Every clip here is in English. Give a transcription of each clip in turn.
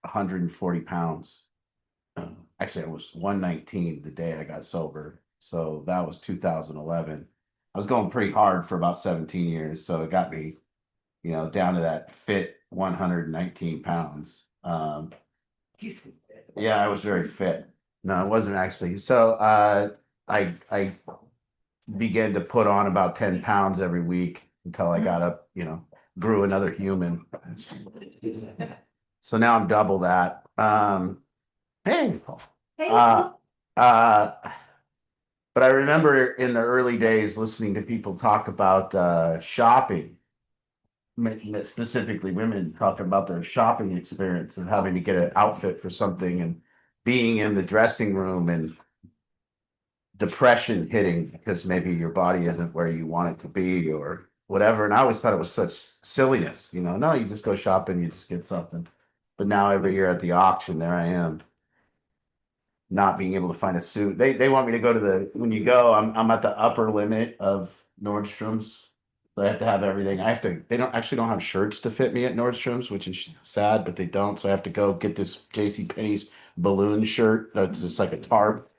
140 pounds. Actually, I was 119 the day I got sober. So that was 2011. I was going pretty hard for about 17 years. So it got me, down to that fit 119 pounds. Yeah, I was very fit. No, it wasn't actually. So I began to put on about 10 pounds every week until I got up, grew another human. So now I'm double that. Hey, Hey, uh, uh, but I remember in the early days listening to people talk about shopping, specifically women talking about their shopping experience of having to get an outfit for something and being in the dressing room and depression hitting because maybe your body isn't where you want it to be or whatever. And I always thought it was such silliness, no, you just go shopping, you just get something. But now every year at the auction, there I am, not being able to find a suit. They want me to go to when you go, I'm at the upper limit of Nordstrom's. So I have to have everything. They don't have shirts to fit me at Nordstrom's, which is sad, but they don't. So I have to go get this JC Penney's balloon shirt that's just like a tarp,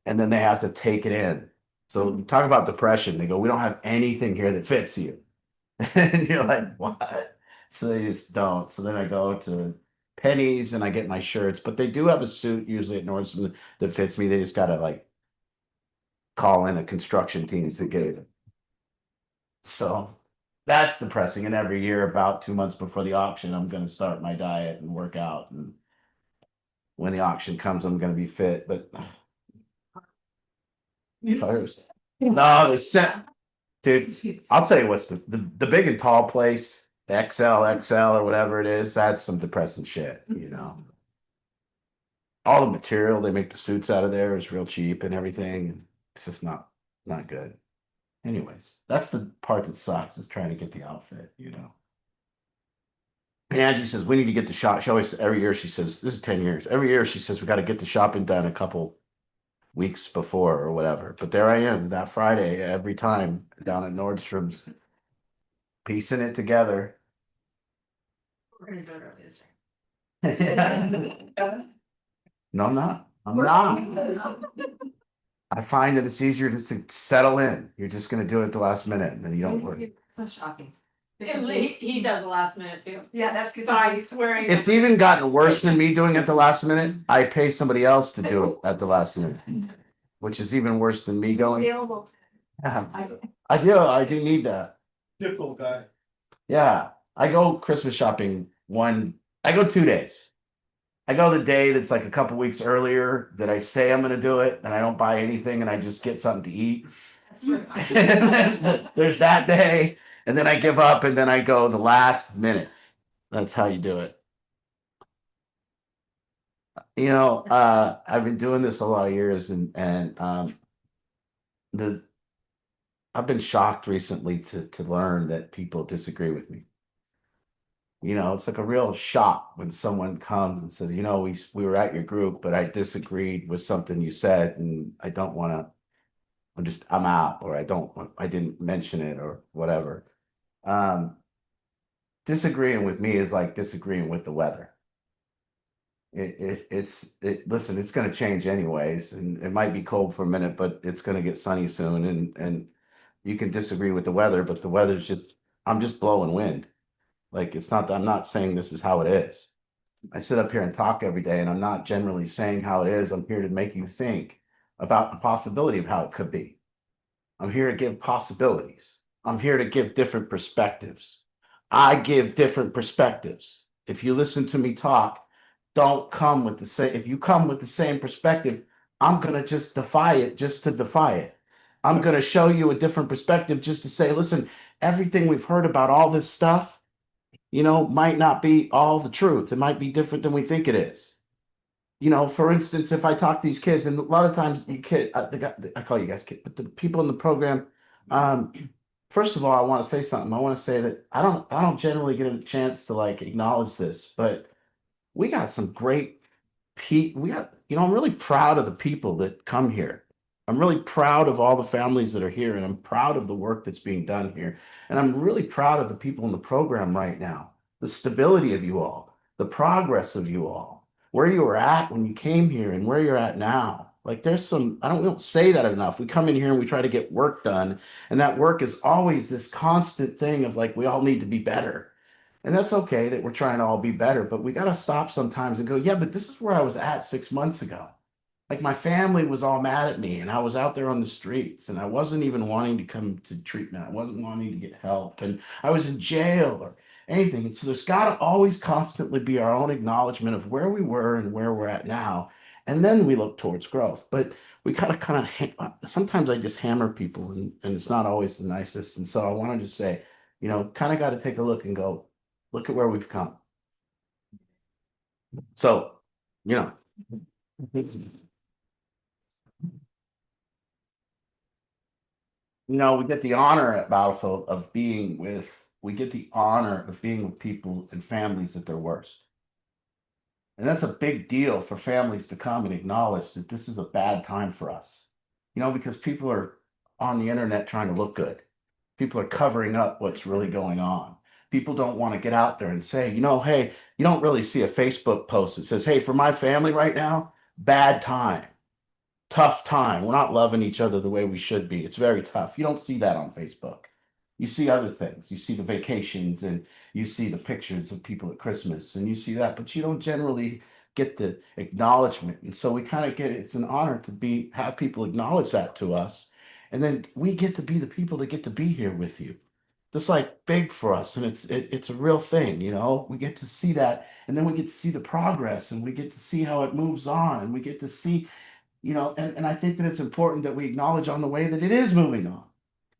and then they have to take it in. So you talk about depression. They go, we don't have anything here that fits you. And you're like, what? So they just don't. So then I go to Pennies and I get my shirts, but they do have a suit usually at Nordstrom that fits me. They just gotta like call in a construction team to get it. So that's depressing. And every year, about 2 months before the auction, I'm gonna start my diet and work out. And when the auction comes, I'm gonna be fit. But first, no, the set, dude. I'll tell you what's the big and tall place, the XL or whatever it is. That's some depressing shit. All the material they make the suits out of there is real cheap and everything. It's just not good. Anyways, that's the part that sucks is trying to get the outfit. And Angie says we need to get the shop. She always every year she says this is 10 years. Every year she says we got to get the shopping done a couple weeks before or whatever. But there I am that Friday every time down at Nordstrom's piecing it together. we're gonna do it early this No, I'm not. I'm not. I find that it's easier just to settle in. You're just going to do it at the last minute, and then you don't worry. It's shocking. He does the last minute too. Yeah, that's because But I swear. It's even gotten worse than me doing it at the last minute. I pay somebody else to do it at the last minute, which is even worse than me going. available. Yeah, I do need that. Typical guy. Yeah, I go Christmas shopping I go 2 days. I go the day that's like a couple weeks earlier that I say I'm going to do it, and I don't buy anything, and I just get something to eat. That's right. There's that day, and then I give up, and then I go the last minute. That's how you do it. I've been doing this a lot of years, and the I've been shocked recently to learn that people disagree with me. It's like a real shock when someone comes and says, we were at your group, but I disagreed with something you said, and I don't want to. I'm out, or I didn't mention it, or whatever. Um, Disagreeing with me is like disagreeing with the weather. Listen, it's going to change anyways, and it might be cold for a minute, but it's going to get sunny soon, and you can disagree with the weather, but the weather's I'm just blowing wind. Like I'm not saying this is how it is. I sit up here and talk every day, and I'm not generally saying how it is. I'm here to make you think about the possibility of how it could be. I'm here to give possibilities. I'm here to give different perspectives. I give different perspectives. If you listen to me talk, don't come with the same. If you come with the same perspective, I'm going to just defy it just to defy it. I'm going to show you a different perspective just to say, listen, everything we've heard about all this stuff, might not be all the truth. It might be different than we think it is. For instance, if I talk to these kids, and a lot of times I call you guys kids, but the people in the program, first of all, I want to say something. I want to say that I don't generally get a chance to like acknowledge this, but we got some great I'm really proud of the people that come here. I'm really proud of all the families that are here, and I'm proud of the work that's being done here. And I'm really proud of the people in the program right now, the stability of you all, the progress of you all, where you were at when you came here and where you're at now. Like there's some, we don't say that enough. We come in here and we try to get work done. And that work is always this constant thing of like, we all need to be better. And that's okay that we're trying to all be better, but we got to stop sometimes and go, yeah, but this is where I was at 6 months ago. Like my family was all mad at me and I was out there on the streets and I wasn't even wanting to come to treatment. I wasn't wanting to get help and I was in jail or anything. And so there's got to always constantly be our own acknowledgement of where we were and where we're at now. And then we look towards growth. But we gotta kind of, sometimes I just hammer people and it's not always the nicest. And so I want to just say, kind of got to take a look and go, look at where we've come. So, we get the honor at Battlefield of we get the honor of being with people and families at their worst. And that's a big deal for families to come and acknowledge that this is a bad time for us. Because people are on the internet trying to look good. People are covering up what's really going on. People don't want to get out there and say, hey, you don't really see a Facebook post that says, hey, for my family right now, bad time, tough time. We're not loving each other the way we should be. It's very tough. You don't see that on Facebook. You see other things. You see the vacations and you see the pictures of people at Christmas and you see that, but you don't generally get the acknowledgement. And so we kind of it's an honor to have people acknowledge that to us. And then we get to be the people that get to be here with you. That's like big for us. And it's a real thing, we get to see that. And then we get to see the progress and we get to see how it moves on. And we get to see, and I think that it's important that we acknowledge on the way that it is moving on,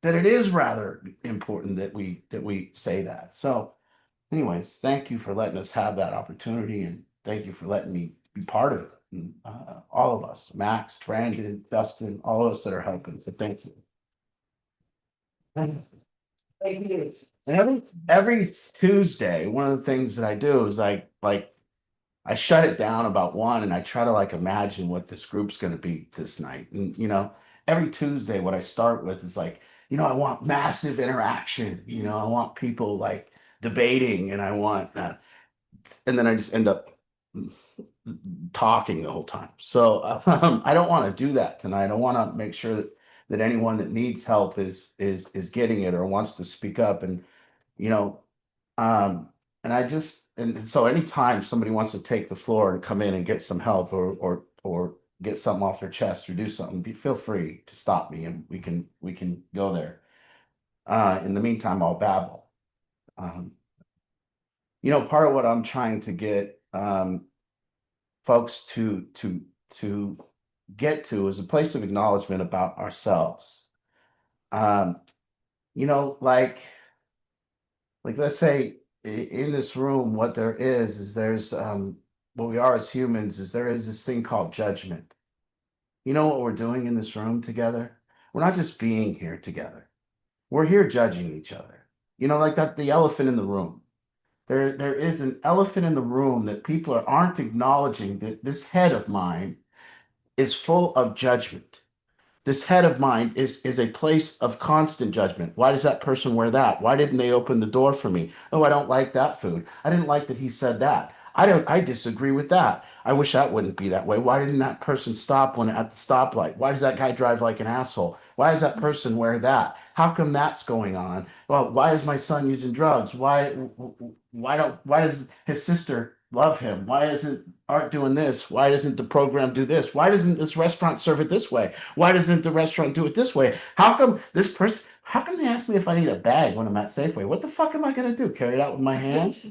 that it is rather important that we say that. So anyways, thank you for letting us have that opportunity and thank you for letting me be part of it. And, all of us, Max, Brandon, Dustin, all of us that are helping. So thank you. Thank you. And every Tuesday, one of the things that I do is I shut it down about 1 and I try to imagine what this group's going to be this night. And every Tuesday, what I start with is I want massive interaction. I want people debating, and I want that, and then I just end up talking the whole time. So I don't want to do that tonight. I want to make sure that anyone that needs help is getting it or wants to speak up. And and so anytime somebody wants to take the floor and come in and get some help or get something off their chest or do something, feel free to stop me and we can go there. In the meantime, I'll babble. Part of what I'm trying to get folks to get to is a place of acknowledgement about ourselves. Let's say in this room, what there is there's what we are as humans is there is this thing called judgment. You know what we're doing in this room together? We're not just being here together. We're here judging each other. Like that, the elephant in the room. There is an elephant in the room that people aren't acknowledging that this head of mine is full of judgment. This head of mine is a place of constant judgment. Why does that person wear that? Why didn't they open the door for me? Oh, I don't like that food. I didn't like that he said that. I disagree with that. I wish that wouldn't be that way. Why didn't that person stop when at the stoplight? Why does that guy drive like an asshole? Why does that person wear that? How come that's going on? Well, why is my son using drugs? Why does his sister love him? Why isn't Art doing this? Why doesn't the program do this? Why doesn't this restaurant serve it this way? Why doesn't the restaurant do it this way? How come they ask me if I need a bag when I'm at Safeway? What the fuck am I gonna do? Carry it out with my hands?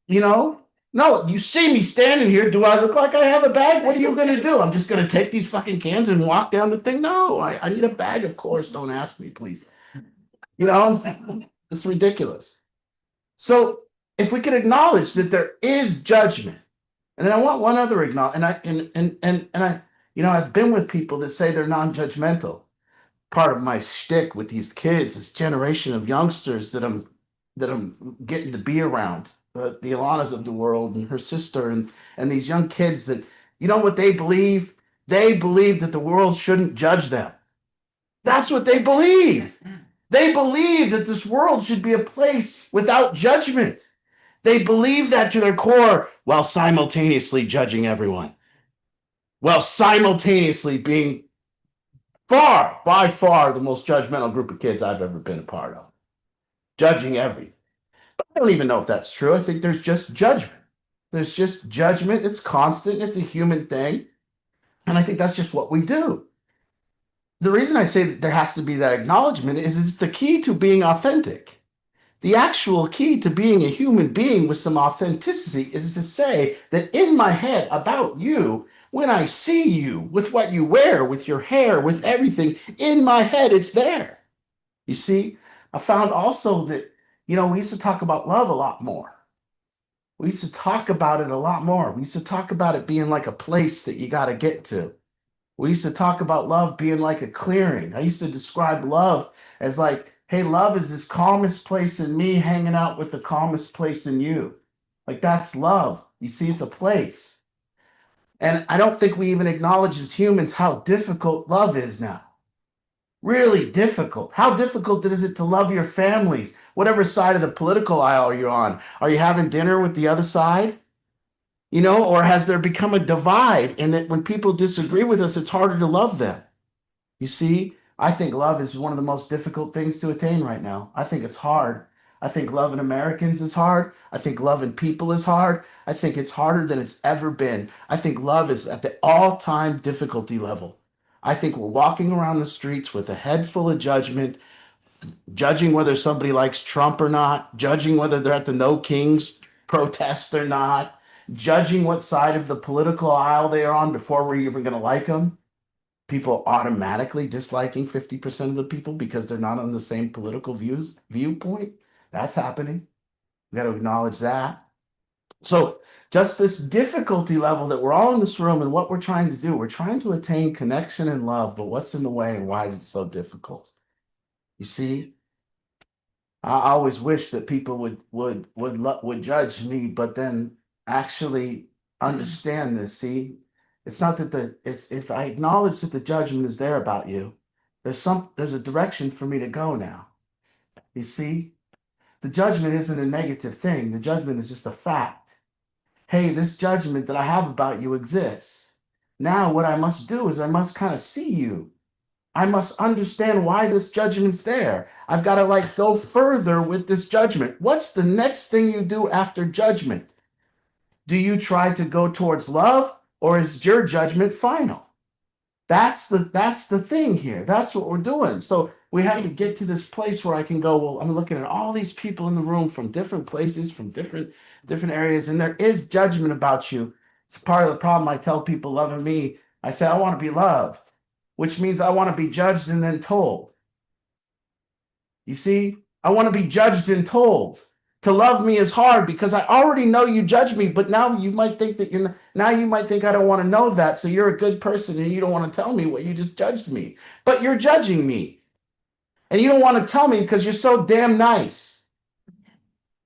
No, you see me standing here. Do I look like I have a bag? What are you gonna do? I'm just gonna take these fucking cans and walk down the thing? No, I need a bag, of course. Don't ask me, please. It's ridiculous. So if we could acknowledge that there is judgment, and then I want one other acknowledgement, and I've been with people that say they're non-judgmental. Part of my shtick with these kids, this generation of youngsters that I'm getting to be around, the Ilanas of the world and her sister and these young kids that, what they believe? They believe that the world shouldn't judge them. That's what they believe. They believe that this world should be a place without judgment. They believe that to their core while simultaneously judging everyone, while simultaneously being by far, the most judgmental group of kids I've ever been a part of, judging everything. But I don't even know if that's true. I think there's just judgment. There's just judgment. It's constant. It's a human thing. And I think that's just what we do. The reason I say that there has to be that acknowledgement is it's the key to being authentic. The actual key to being a human being with some authenticity is to say that in my head about you, when I see you, with what you wear, with your hair, with everything, in my head, it's there. You see, I found also that, we used to talk about love a lot more. We used to talk about it a lot more. We used to talk about it being like a place that you got to get to. We used to talk about love being like a clearing. I used to describe love as like, hey, love is this calmest place in me hanging out with the calmest place in you. Like that's love. You see, it's a place. And I don't think we even acknowledge as humans how difficult love is now. Really difficult. How difficult is it to love your families, whatever side of the political aisle you're on? Are you having dinner with the other side? Or has there become a divide in that when people disagree with us, it's harder to love them? You see, I think love is one of the most difficult things to attain right now. I think it's hard. I think loving Americans is hard. I think loving people is hard. I think it's harder than it's ever been. I think love is at the all-time difficulty level. I think we're walking around the streets with a head full of judgment, judging whether somebody likes Trump or not, judging whether they're at the No Kings protest or not, judging what side of the political aisle they are on before we're even going to like them. People automatically disliking 50% of the people because they're not on the same political viewpoint. That's happening. We got to acknowledge that. So just this difficulty level that we're all in this room and what we're trying to do, we're trying to attain connection and love, but what's in the way and why is it so difficult? You see, I always wish that people would judge me, but then actually understand this. See, it's not that if I acknowledge that the judgment is there about you, there's a direction for me to go now. You see, the judgment isn't a negative thing. The judgment is just a fact. Hey, this judgment that I have about you exists. Now what I must do is I must kind of see you. I must understand why this judgment's there. I've got to go further with this judgment. What's the next thing you do after judgment? Do you try to go towards love, or is your judgment final? That's the thing here. That's what we're doing. So we have to get to this place where I can go, well, I'm looking at all these people in the room from different places, from different areas, and there is judgment about you. It's part of the problem. I tell people loving me, I say, I want to be loved, which means I want to be judged and then told. You see, I want to be judged and told. To love me is hard because I already know you judge me, but now you might think that you might think I don't want to know that. So you're a good person and you don't want to tell me what you just judged me, but you're judging me and you don't want to tell me because you're so damn nice.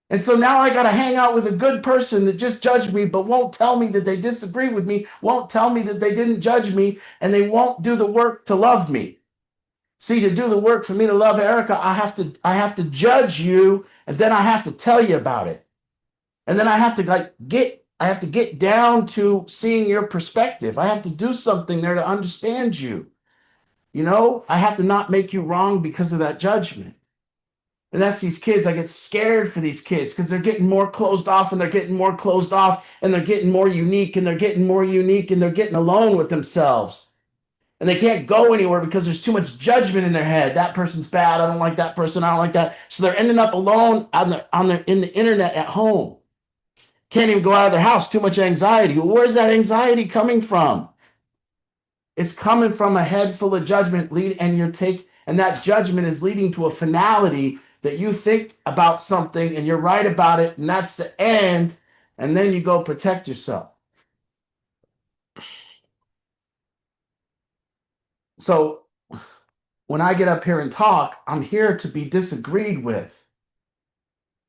And so now I got to hang out with a good person that just judged me, but won't tell me that they disagree with me, won't tell me that they didn't judge me, and they won't do the work to love me. See, to do the work for me to love Erica, I have to judge you, and then I have to tell you about it. And then I have to get down to seeing your perspective. I have to do something there to understand you. I have to not make you wrong because of that judgment. And that's these kids. I get scared for these kids because they're getting more closed off and they're getting more closed off and they're getting more unique and they're getting more unique and they're getting alone with themselves. And they can't go anywhere because there's too much judgment in their head. That person's bad. I don't like that person. I don't like that. So they're ending up alone in the internet at home. Can't even go out of their house. Too much anxiety. Well, where's that anxiety coming from? It's coming from a head full of judgment, and that judgment is leading to a finality that you think about something and you're right about it, and that's the end. And then you go protect yourself. So when I get up here and talk, I'm here to be disagreed with.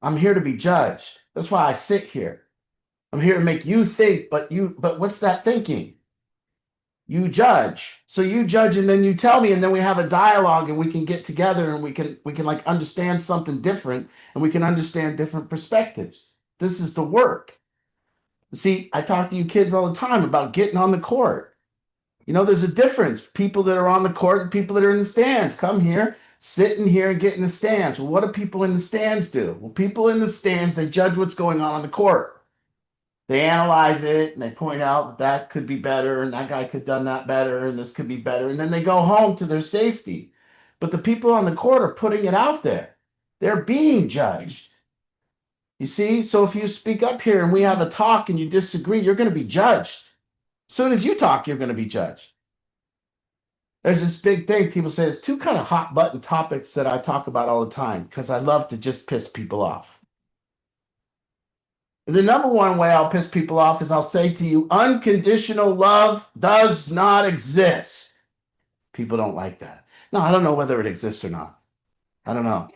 I'm here to be judged. That's why I sit here. I'm here to make you think, but what's that thinking? You judge. So you judge and then you tell me, and then we have a dialogue and we can get together and we can understand something different and we can understand different perspectives. This is the work. See, I talk to you kids all the time about getting on the court. You know, there's a difference. People that are on the court and people that are in the stands. Come here, sit in here and get in the stands. Well, what do people in the stands do? Well, people in the stands, they judge what's going on the court. They analyze it and they point out that that could be better and that guy could have done that better and this could be better. And then they go home to their safety. But the people on the court are putting it out there. They're being judged. You see? So if you speak up here and we have a talk and you disagree, you're going to be judged. As soon as you talk, you're going to be judged. There's this big thing. People say there's two kind of hot button topics that I talk about all the time because I love to just piss people off. The number one way I'll piss people off is I'll say to you, unconditional love does not exist. People don't like that. No, I don't know whether it exists or not. I don't know.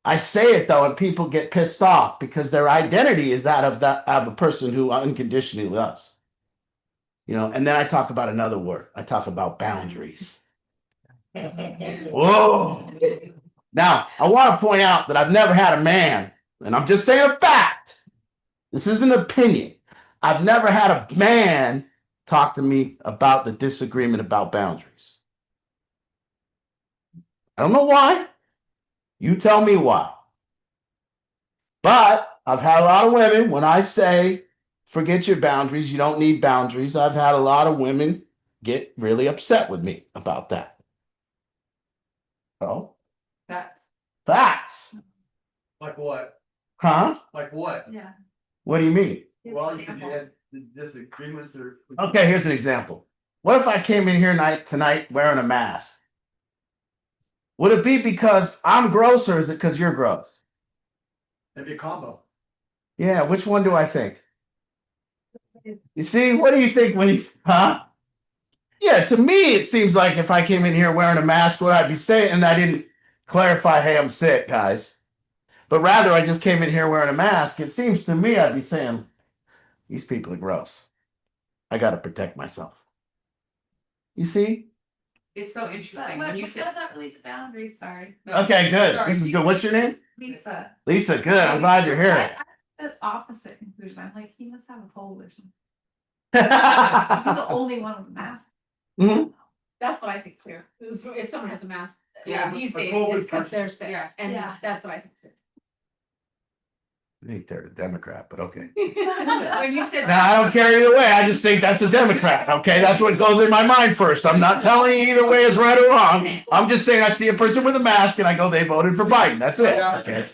I say it though, and people get pissed off because their identity is that of a person who unconditionally loves. You know, and then I talk about another word. I talk about boundaries. Whoa. Now, I want to point out that I've never had a man, and I'm just saying a fact. This is an opinion. I've never had a man talk to me about the disagreement about boundaries. I don't know why. You tell me why. But I've had a lot of women, when I say, forget your boundaries, you don't need boundaries, I've had a lot of women get really upset with me about that. Oh, That's. facts. Like what? Huh? Like what? Yeah. What do you mean? Well, you had the disagreements or. Okay, here's an example. What if I came in here tonight wearing a mask? Would it be because I'm gross or is it because you're gross? Maybe a combo. Yeah, which one do I think? You see, what do you think when you, huh? Yeah, to me, it seems like if I came in here wearing a mask, what I'd be saying, and I didn't clarify, hey, I'm sick, guys. But rather, I just came in here wearing a mask. It seems to me I'd be saying, these people are gross. I got to protect myself. You see? It's so interesting. But When you what said does that relate to boundaries? Sorry. no, Okay, good. sorry, This is you- good. What's your name? Lisa. Lisa, good. I'm glad you're here. I this opposite conclusion. I'm like, he must have a cold or something. He's the only one with a mask. Mhm. That's what I think too. If someone has a mask, Yeah, these a days, COVID it's because person. they're sick, Yeah. and Yeah. that's what I think too. I think they're a Democrat, but okay. when you said Now, I don't care either way. I just think that's a Democrat. Okay, that's what goes in my mind first. I'm not telling you either way is right or wrong. I'm just saying I see a person with a mask and I go, they voted for Biden. That's it. Okay.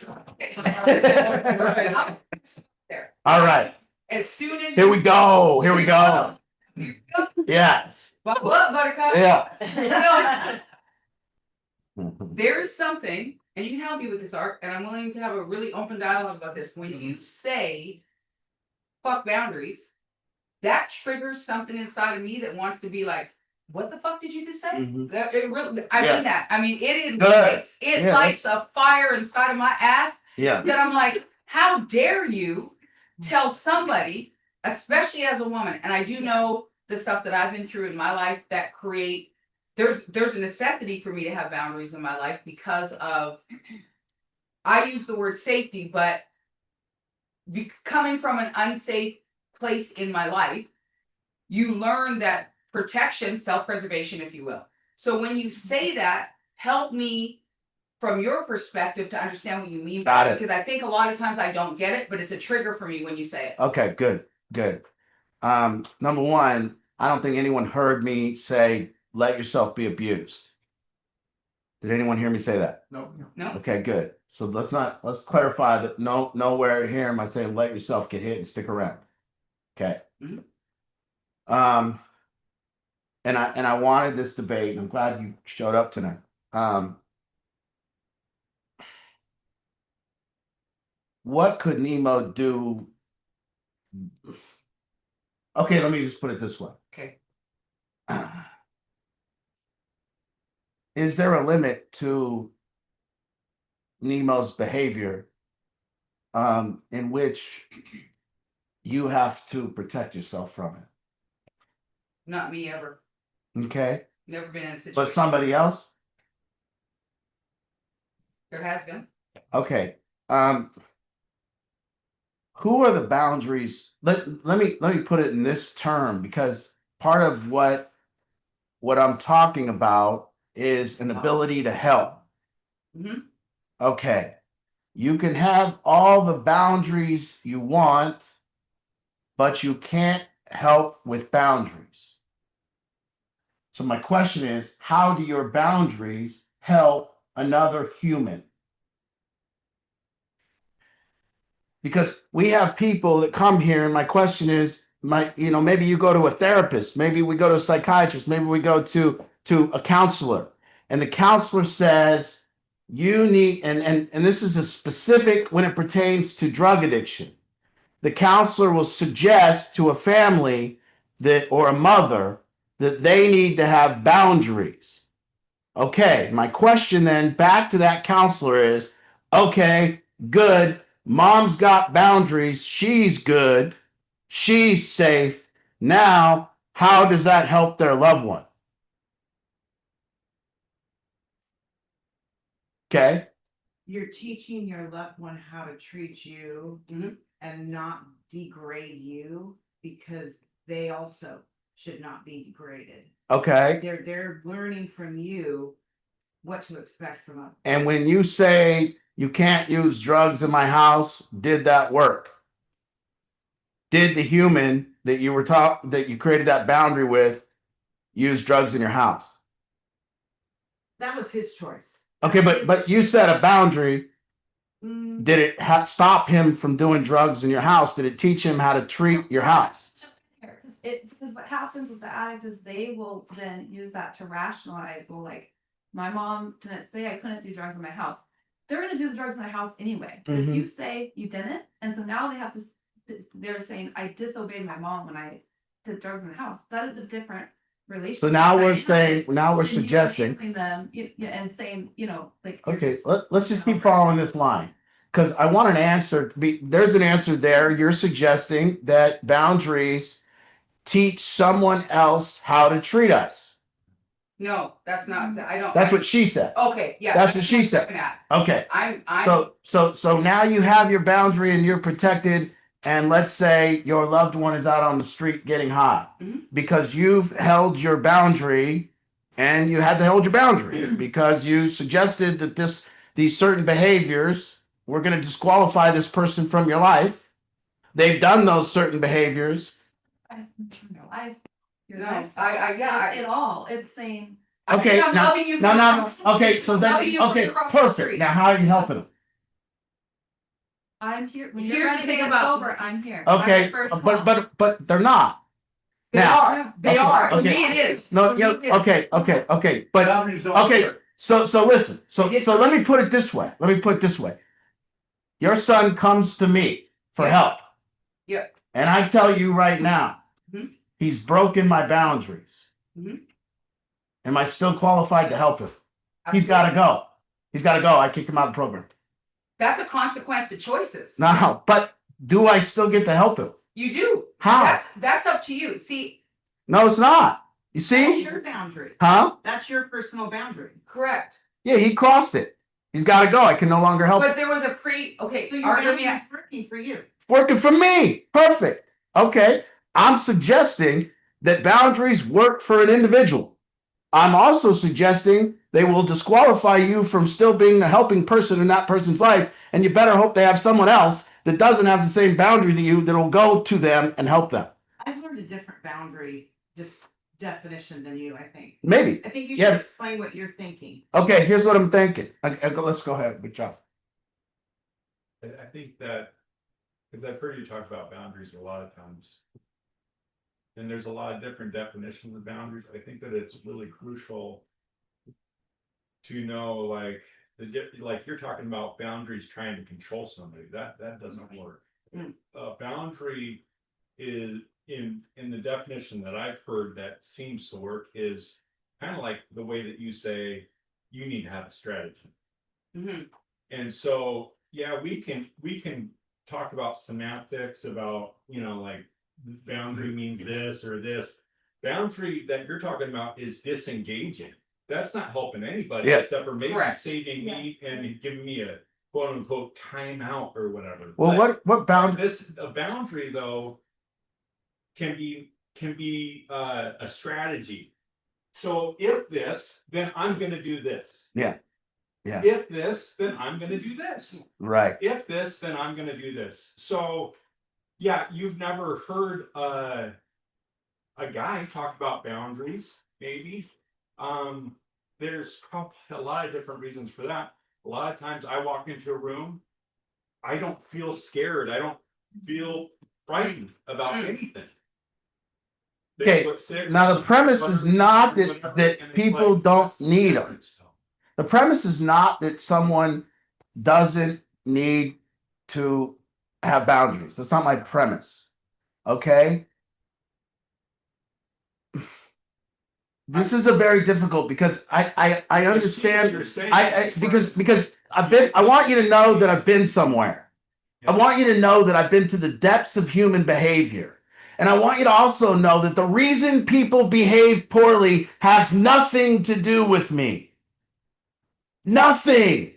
All right. as soon as Here you we said- go. Here we go. Yeah. Buckle up, Buttercup. Yeah. There is something, and you can help me with this, Art, and I'm willing to have a really open dialogue about this. When you say fuck boundaries, that triggers something inside of me that wants to be like, what the fuck did you just say? Mhm. That it really, I Yeah. mean that. I mean, it Good. ignites, it Yeah, lights a fire inside of my ass Yeah. that I'm like, how dare you tell somebody, especially as a woman, and I do know the stuff that I've been through in my life that create there's a necessity for me to have boundaries in my life because of I use the word safety, but coming from an unsafe place in my life, you learn that protection, self-preservation, if you will. So when you say that, help me from your perspective to understand what you mean by Got it. it. Because I think a lot of times I don't get it, but it's a trigger for me when you say it. Okay, good. Good. Number one, I don't think anyone heard me say, let yourself be abused. Did anyone hear me say that? No. No? Okay, good. So let's clarify that nowhere here am I saying let yourself get hit and stick around. Okay. Mhm. And I wanted this debate, and I'm glad you showed up tonight. What could Nemo do? Okay, let me just put it this way. Okay. Is there a limit to Nemo's behavior in which you have to protect yourself from it? Not me ever. Okay. Never been in a situation. But somebody else? There has been. Okay. who are the boundaries? Let me put it in this term, because part of what I'm talking about is an ability to help. Mhm. Okay. You can have all the boundaries you want, but you can't help with boundaries. So my question is, how do your boundaries help another human? Because we have people that come here, and my question is, maybe you go to a therapist, maybe we go to a psychiatrist, maybe we go to a counselor, and the counselor says you need, and this is a specific when it pertains to drug addiction. The counselor will suggest to a family that, or a mother, that they need to have boundaries. Okay, my question then back to that counselor is, okay, good. Mom's got boundaries. She's good. She's safe. Now, how does that help their loved one? Okay. You're teaching your loved one how to treat you Mhm. and not degrade you because they also should not be degraded. Okay. They're learning from you what to expect from them. And when you say you can't use drugs in my house, did that work? Did the human that you created that boundary with use drugs in your house? That was his choice. Okay, but you set a boundary. Mm, Did it stop him from doing drugs in your house? Did it teach him how to treat your house? Because what happens with the addict is they will then use that to rationalize, well, like, my mom didn't say I couldn't do drugs in my house. They're gonna do the drugs in their house anyway. But if Mhm. you say you didn't, and so now they have to, they're saying I disobeyed my mom when I did drugs in the house. That is a different relationship. So now we're dynamic saying, now we're than you suggesting. enabling them, and saying, like. you're Okay, just- let's just keep following this line, because I want an answer. There's an answer there. You're suggesting that boundaries teach someone else how to treat us. No, that's not, I don't. That's what she said. Okay, yeah. That's what she I'm said. looking at. Okay. I'm. So now you have your boundary and you're protected. And let's say your loved one is out on the street getting high Mhm. because you've held your boundary, and you had to hold your boundary because you suggested that these certain behaviors were going to disqualify this person from your life. They've done those certain behaviors. Your life. Your No, life. yeah, It all. It's saying. Okay, I'm now, loving you. no. Okay, so I'm then, loving you from okay, across the perfect. street. Now, how are you helping them? I'm here. When Here's you're the ready to thing get about- sober, I'm here. Okay, I'm the first but call. but they're not. They Now, are. They okay, are. For okay. me, it is. No, For me, yeah, it is. okay. But Boundaries don't okay, work. so listen. It is So for let me. me put it this way. Your son comes to me for Yeah. help. Yeah. And I tell you right now, Mhm. he's broken my boundaries. Mhm. Am I still qualified to help him? He's got to go. He's got to go. I kicked him out of the program. That's a consequence to choices. No, but do I still get to help him? You do. How? That's up to you. See, No, it's not. You That's see? your boundary. Huh? That's your personal boundary. correct. Yeah, he crossed it. He's got to go. I can no longer help him. But there was a okay. So all your right, let me boundary ask. is working for you. Working for me. Perfect. Okay. I'm suggesting that boundaries work for an individual. I'm also suggesting they will disqualify you from still being the helping person in that person's life. And you better hope they have someone else that doesn't have the same boundary to you that will go to them and help them. I've learned a different boundary definition than you, I think. Maybe. I think you Yeah. should explain what you're thinking. Okay, here's what I'm thinking. Let's go ahead. Good job. I think that, because I've heard you talk about boundaries a lot of times. And there's a lot of different definitions of boundaries. I think that it's really crucial to know, like, like you're talking about boundaries trying to control somebody. That doesn't work. Mm. A boundary is in the definition that I've heard that seems to work is kind of like the way that you say you need to have a strategy. Mhm. And so, yeah, we can talk about semantics about, like boundary means this or this. Boundary that you're talking about is disengaging. That's not helping anybody Yeah. except for maybe Correct. saving me Yes. and giving me quote unquote timeout or whatever. Well, But what boundary? a boundary though can be a strategy. So if this, then I'm gonna do this. Yeah. Yeah. If this, then I'm gonna do this. Right. If this, then I'm gonna do this. So, yeah, you've never heard a guy talk about boundaries, maybe. There's probably a lot of different reasons for that. A lot of times I walk into a room, I don't feel scared. I don't feel frightened about anything. They Okay, put six- now the premise is not that whatever, and it's people like, don't what's the need 'em. difference, though? The premise is not that someone doesn't need to have boundaries. That's not my premise. Okay. This is a very difficult because I I see what understand. you're saying. Because I want you to know that I've been somewhere. I want you to know that I've been to the depths of human behavior. And I want you to also know that the reason people behave poorly has nothing to do with me. Nothing.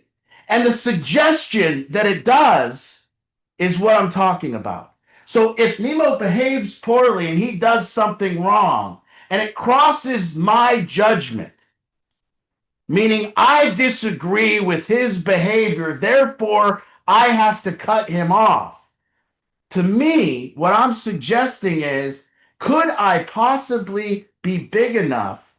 And the suggestion that it does is what I'm talking about. So if Nemo behaves poorly and he does something wrong and it crosses my judgment, meaning I disagree with his behavior, therefore I have to cut him off. To me, what I'm suggesting is, could I possibly be big enough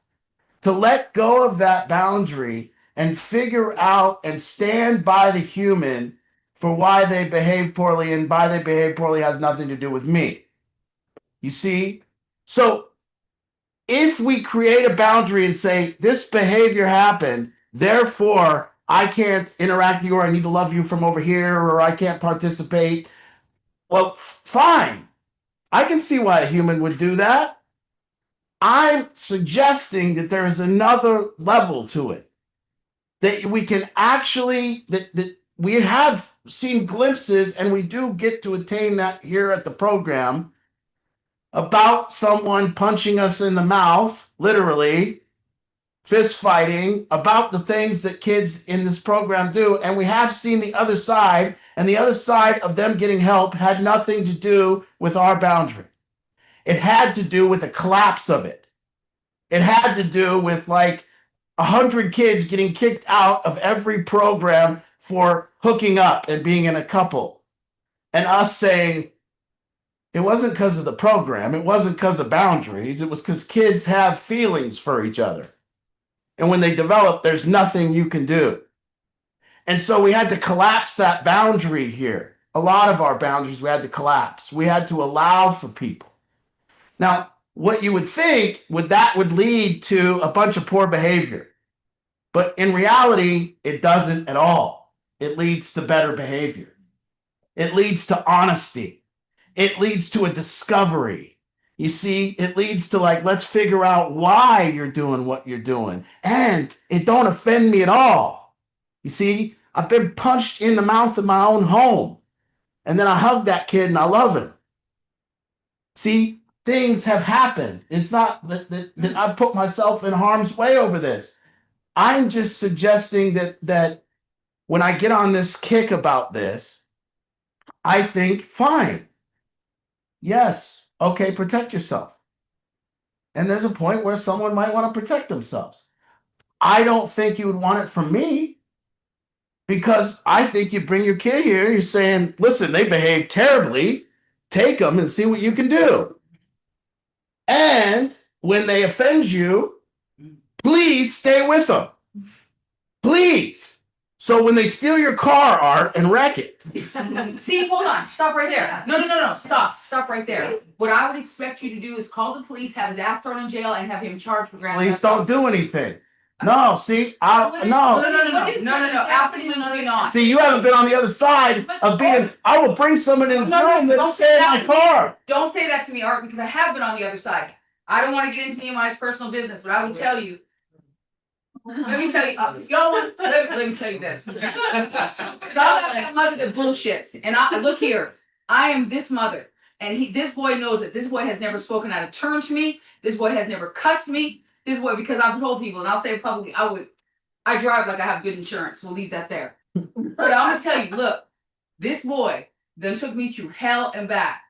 to let go of that boundary and figure out and stand by the human for why they behave poorly, and why they behave poorly has nothing to do with me? You see? So if we create a boundary and say, this behavior happened, therefore I can't interact with you, or I need to love you from over here, or I can't participate. Well, fine. I can see why a human would do that. I'm suggesting that there is another level to it. That we can actually, that we have seen glimpses, and we do get to attain that here at the program, about someone punching us in the mouth, literally, fist fighting, about the things that kids in this program do. And we have seen the other side, and the other side of them getting help had nothing to do with our boundary. It had to do with a collapse of it. It had to do with like 100 kids getting kicked out of every program for hooking up and being in a couple. And us saying, it wasn't because of the program, it wasn't because of boundaries, it was because kids have feelings for each other. And when they develop, there's nothing you can do. And so we had to collapse that boundary here. A lot of our boundaries we had to collapse. We had to allow for people. Now, what you would think would lead to a bunch of poor behavior. But in reality, it doesn't at all. It leads to better behavior. It leads to honesty. It leads to a discovery. You see, it leads to like, let's figure out why you're doing what you're doing. And it don't offend me at all. You see, I've been punched in the mouth in my own home. And then I hug that kid and I love him. See, things have happened. It's not that I put myself in harm's way over this. I'm just suggesting that when I get on this kick about this, I think, fine. Yes. Okay, protect yourself. And there's a point where someone might want to protect themselves. I don't think you would want it from me, because I think you bring your kid here, you're saying, listen, they behave terribly, take them and see what you can do. And when they offend you, please stay with them. Please. So when they steal your car, Art, and wreck it. See, hold on, stop right there. No, stop right there. What I would expect you to do is call the police, have his ass thrown in jail, and have him charged for grand Please theft don't auto. do anything. No, see, no. No, absolutely not. See, you haven't been on the other side of being, I will bring someone in this room that stay in my car. Don't say that to me, Art, because I have been on the other side. I don't want to get into anybody's personal business, but I will tell you. Let me tell you, let me tell you this. Stop that mother that bullshits. And look here, I am this mother, and this boy knows it. This boy has never spoken out of turn to me. This boy has never cussed me. This boy, because I've told people, and I'll say it publicly, I drive like I have good insurance. We'll leave that there. But I'm gonna tell you, look, this boy then took me through hell and back.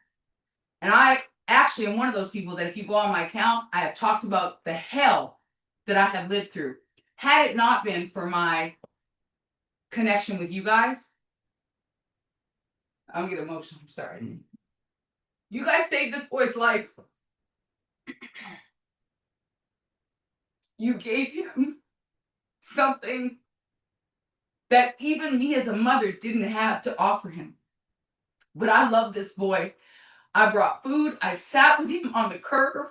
And I actually am one of those people that if you go on my account, I have talked about the hell that I have lived through. Had it not been for my connection with you guys, I'm gonna get emotional, I'm sorry. You guys saved this boy's life. You gave him something that even me as a mother didn't have to offer him. But I love this boy. I brought food. I sat with him on the curb.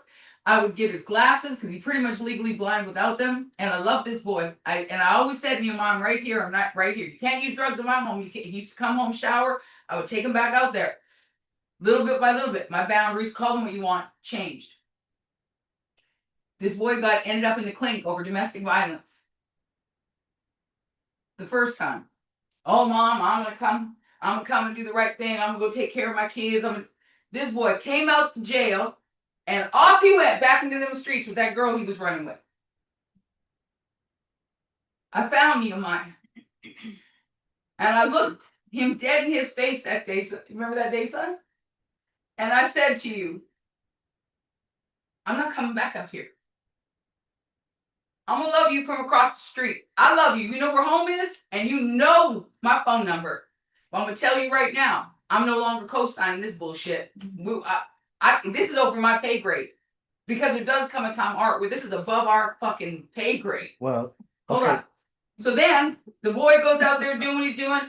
I would get his glasses because he's pretty much legally blind without them. And I love this boy. I always said to you, Mom, right here, I'm not right here. You can't use drugs in my home. He used to come home, shower. I would take him back out there. Little bit by little bit. My boundaries, call them what you want, changed. This boy ended up in the clinic over domestic violence. The first time. Oh, Mom, I'm gonna come and do the right thing. I'm gonna go take care of my kids. This boy came out of jail and off he went back into them streets with that girl he was running with. I found Nehemiah. And I looked him dead in his face that day. Remember that day, son? And I said to you, I'm not coming back up here. I'm gonna love you from across the street. I love you. You know where home is? And you know my phone number. But I'm gonna tell you right now, I'm no longer co-signing this bullshit. This is over my pay grade. Because there does come a time, Art, where this is above our fucking pay grade. Well, Hold okay. on. So then the boy goes out there doing what he's doing.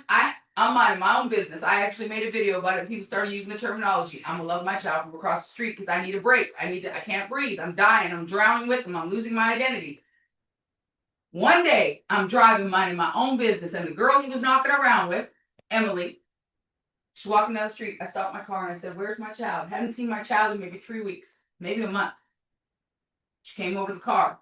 I'm minding my own business. I actually made a video about it. People started using the terminology. I'm gonna love my child from across the street because I need a break. I can't breathe. I'm dying. I'm drowning with them. I'm losing my identity. One day I'm driving, minding my own business, and the girl he was knocking around with, Emily, she's walking down the street. I stopped my car and I said, "Where's my child?" Hadn't seen my child in maybe 3 weeks, maybe a month. She came over to the car.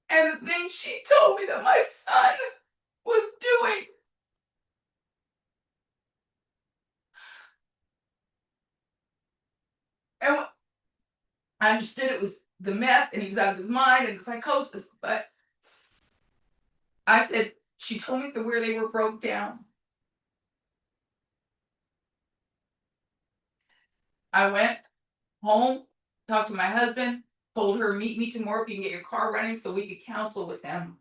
And the thing she told me that my son was doing. And I understood it was the meth and he was out of his mind and the psychosis, but I said, she told me that where they were broke down. I went home, talked to my husband, told her, meet me tomorrow if you can get your car running so we could counsel with them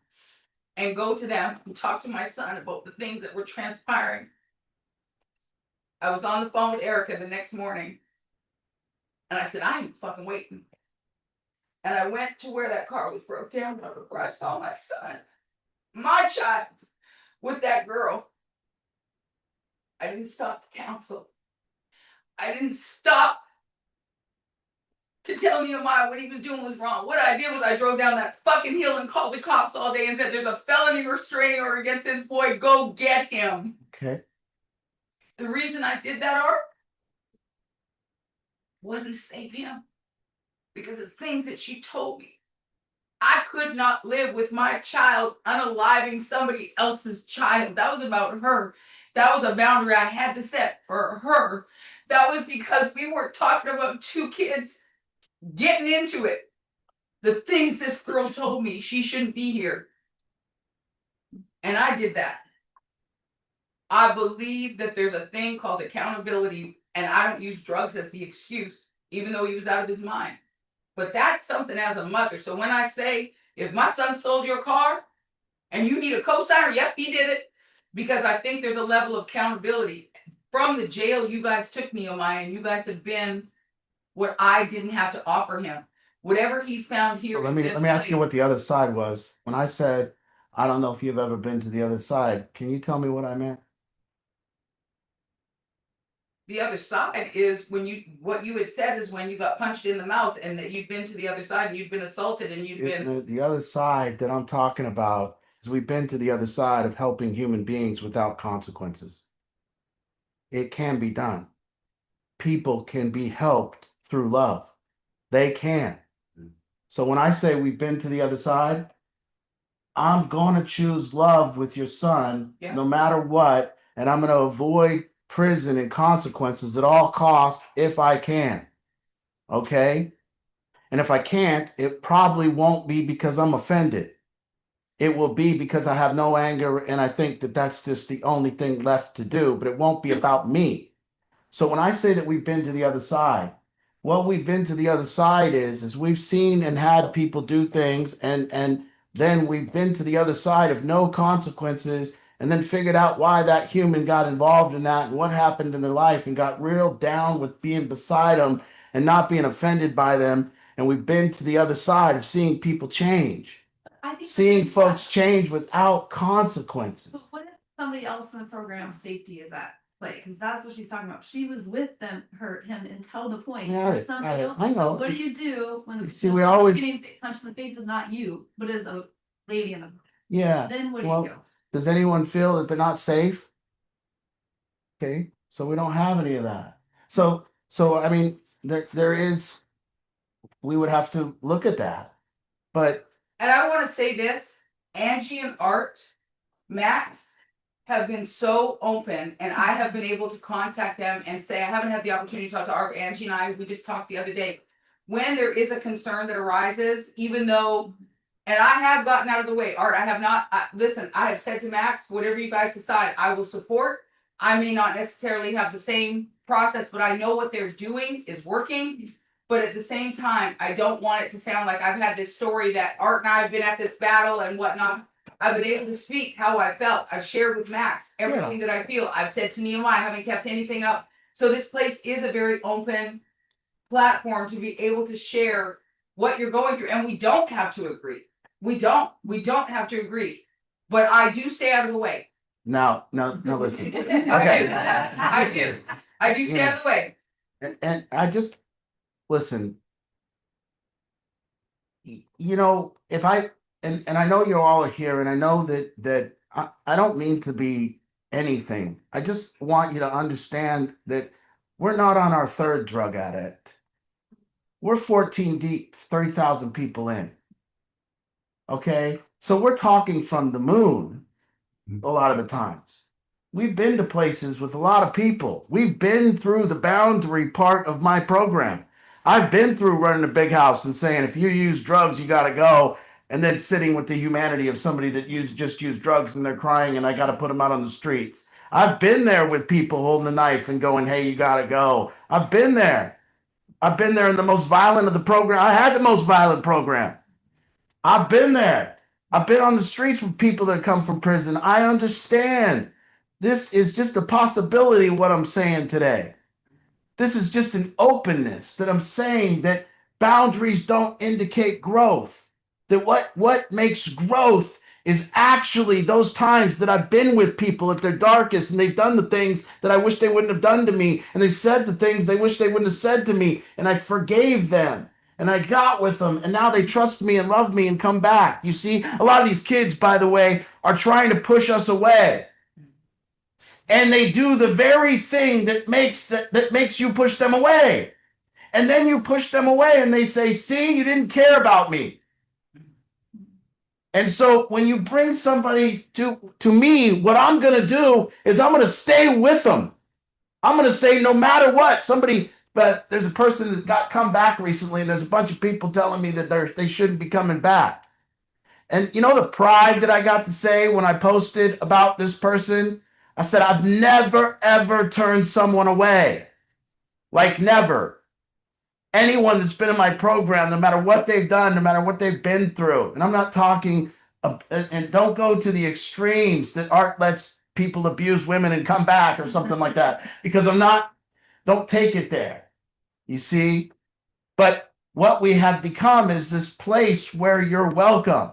and go to them and talk to my son about the things that were transpiring. I was on the phone with Erica the next morning and I said, I ain't fucking waiting. And I went to where that car was broke down, where I saw my son, my child, with that girl. I didn't stop to counsel. I didn't stop to tell Nehemiah what he was doing was wrong. What I did was I drove down that fucking hill and called the cops all day and said, there's a felony restraining order against this boy. Go get him. Okay. The reason I did that, Art, wasn't to save him. Because of things that she told me. I could not live with my child unaliving somebody else's child. That was about her. That was a boundary I had to set for her. That was because we weren't talking about two kids getting into it. The things this girl told me, she shouldn't be here. And I did that. I believe that there's a thing called accountability, and I don't use drugs as the excuse, even though he was out of his mind. But that's something as a mother. So when I say, if my son stole your car and you need a cosigner, yep, he did it. Because I think there's a level of accountability. From the jail, you guys took Nehemiah, and you guys have been what I didn't have to offer him. Whatever he's found here. So let me ask you what the other side was. When I said, I don't know if you've ever been to the other side, can you tell me what I meant? The other side is what you had said is when you got punched in the mouth and that you've been to the other side and you've been assaulted and you've been. The other side that I'm talking about is we've been to the other side of helping human beings without consequences. It can be done. People can be helped through love. They can. So when I say we've been to the other side, I'm going to choose love with your son, no matter what, and I'm going to avoid prison and consequences at all costs if I can. Okay? And if I can't, it probably won't be because I'm offended. It will be because I have no anger and I think that that's just the only thing left to do, but it won't be about me. So when I say that we've been to the other side, what we've been to the other side is we've seen and had people do things and then we've been to the other side of no consequences and then figured out why that human got involved in that and what happened in their life and got real down with being beside them and not being offended by them. And we've been to the other side of seeing people change, I think. seeing folks change without consequences. But what if somebody else in the program safety is at play? Because that's what she's talking about. She was with him until the point Got where it, somebody got it. else. I So know. what do you do when See, the we person always- getting punched in the face is not you, but is a lady in the? Yeah. Then what do Well, you do? Does anyone feel that they're not safe? Okay, so we don't have any of that. So I mean, there is, we would have to look at that. But And I want to say this, Angie and Art, Max have been so open and I have been able to contact them and say, I haven't had the opportunity to talk to Art, Angie and I, we just talked the other day. When there is a concern that arises, even though, and I have gotten out of the way, Art, I have not, listen, I have said to Max, whatever you guys decide, I will support. I may not necessarily have the same process, but I know what they're doing is working. But at the same time, I don't want it to sound like I've had this story that Art and I have been at this battle and whatnot. I've been able to speak how I felt. I've shared with Max everything that I feel. I've said to Nehemiah, I haven't kept anything up. So this place is a very open platform to be able to share what you're going through. And we don't have to agree. We don't have to agree. But I do stay out of the way. now, listen. I do stay out of the way. And I just listen. You know, if I and I know you all are here, and I know that I don't mean to be anything. I just want you to understand that we're not on our third drug addict. We're 14 deep, 30,000 people in. Okay, so we're talking from the moon a lot of the times. We've been to places with a lot of people. We've been through the boundary part of my program. I've been through running a big house and saying, if you use drugs, you got to go. And then sitting with the humanity of somebody that just used drugs and they're crying and I got to put them out on the streets. I've been there with people holding a knife and going, hey, you got to go. I've been there. I've been there in the most violent of the program. I had the most violent program. I've been there. I've been on the streets with people that come from prison. I understand. This is just a possibility of what I'm saying today. This is just an openness that I'm saying that boundaries don't indicate growth. That what makes growth is actually those times that I've been with people at their darkest and they've done the things that I wish they wouldn't have done to me. And they've said the things they wish they wouldn't have said to me. And I forgave them. And I got with them. And now they trust me and love me and come back. You see, a lot of these kids, by the way, are trying to push us away. And they do the very thing that makes you push them away. And then you push them away and they say, see, you didn't care about me. And so when you bring somebody to me, what I'm going to do is I'm going to stay with them. I'm going to say, no matter what, but there's a person that got come back recently and there's a bunch of people telling me that they shouldn't be coming back. And you know the pride that I got to say when I posted about this person? I said, I've never, ever turned someone away. Like never. Anyone that's been in my program, no matter what they've done, no matter what they've been through. And I'm not talking, and don't go to the extremes that Art lets people abuse women and come back or something like that. Because don't take it there. You see? But what we have become is this place where you're welcome.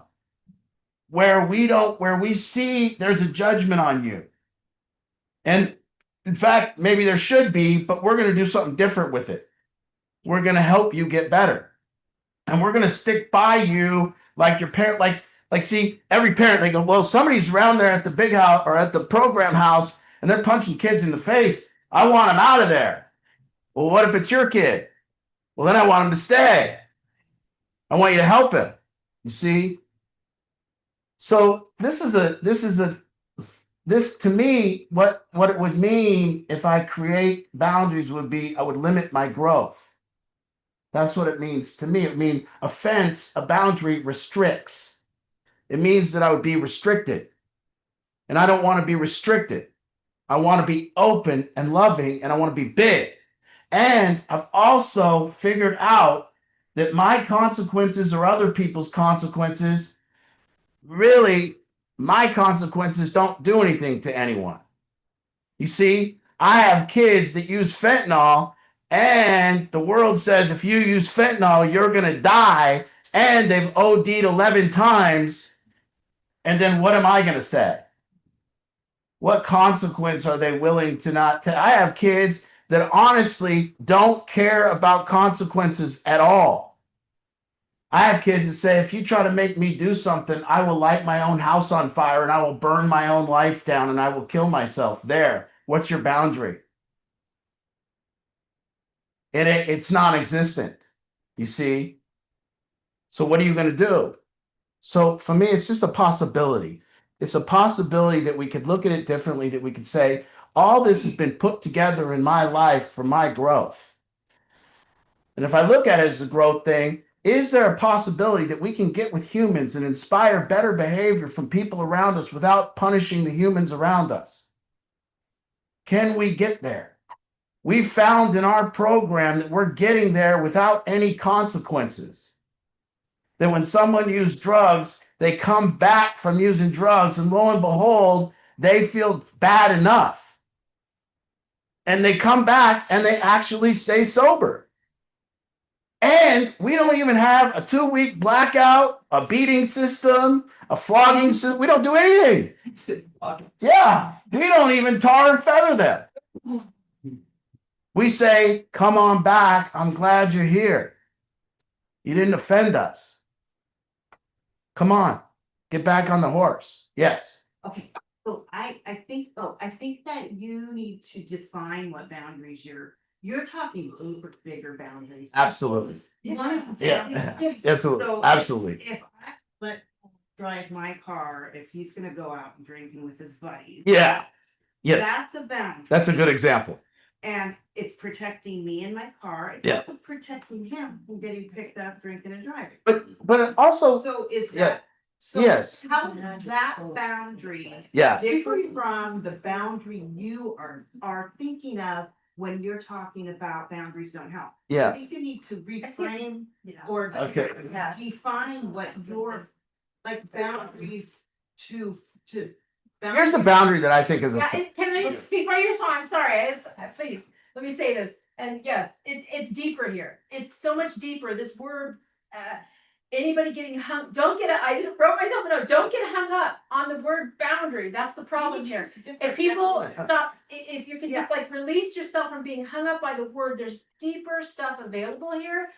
Where we see there's a judgment on you. And in fact, maybe there should be, but we're going to do something different with it. We're going to help you get better. And we're going to stick by you like your parent, like see, every parent, they go, well, somebody's around there at the big house or at the program house and they're punching kids in the face. I want them out of there. Well, what if it's your kid? Well, then I want him to stay. I want you to help him. You see? So this to me, what it would mean if I create boundaries would be I would limit my growth. That's what it means to me. It means a fence, a boundary restricts. It means that I would be restricted. And I don't want to be restricted. I want to be open and loving, and I want to be big. And I've also figured out that my consequences or other people's consequences, really, my consequences don't do anything to anyone. You see, I have kids that use fentanyl, and the world says if you use fentanyl, you're going to die, and they've OD'd 11 times. And then what am I going to say? What consequence are they willing to not take? I have kids that honestly don't care about consequences at all. I have kids that say, if you try to make me do something, I will light my own house on fire and I will burn my own life down and I will kill myself. There. What's your boundary? It's non-existent. You see? So what are you going to do? So for me, it's just a possibility. It's a possibility that we could look at it differently, that we could say, all this has been put together in my life for my growth. And if I look at it as a growth thing, is there a possibility that we can get with humans and inspire better behavior from people around us without punishing the humans around us? Can we get there? We found in our program that we're getting there without any consequences. That when someone used drugs, they come back from using drugs, and lo and behold, they feel bad enough. And they come back and they actually stay sober. And we don't even have a 2-week blackout, a beating system, a flogging system. We don't do anything. Yeah, we don't even tar and feather them. We say, come on back. I'm glad you're here. You didn't offend us. Come on, get back on the horse. Yes. Okay, so I think that you need to define what boundaries you're talking over bigger boundaries. Absolutely. One is- Yeah. So Absolutely. Absolutely. If I let drive my car, if he's gonna go out and drinking with his buddies. Yeah. Yes. That's a boundary. That's a good example. And it's protecting me and my car. It's Yeah. also protecting him from getting picked up drinking and driving. But also, So is yeah. that? So Yes. how is that boundary yeah. different from the boundary you are thinking of when you're talking about boundaries don't help? I Yeah. think you need to reframe or Okay. define what your like boundaries to. Here's the boundary that I think is Yeah, a. can I just speak while you're so, I'm sorry, please, let me say this, and yes, it's deeper here, it's so much deeper, this word, anybody getting I just wrote myself a note, don't get hung up on the word boundary, that's the problem here. If people stop, if you could just like release yourself from being hung up by the word, there's deeper stuff available here.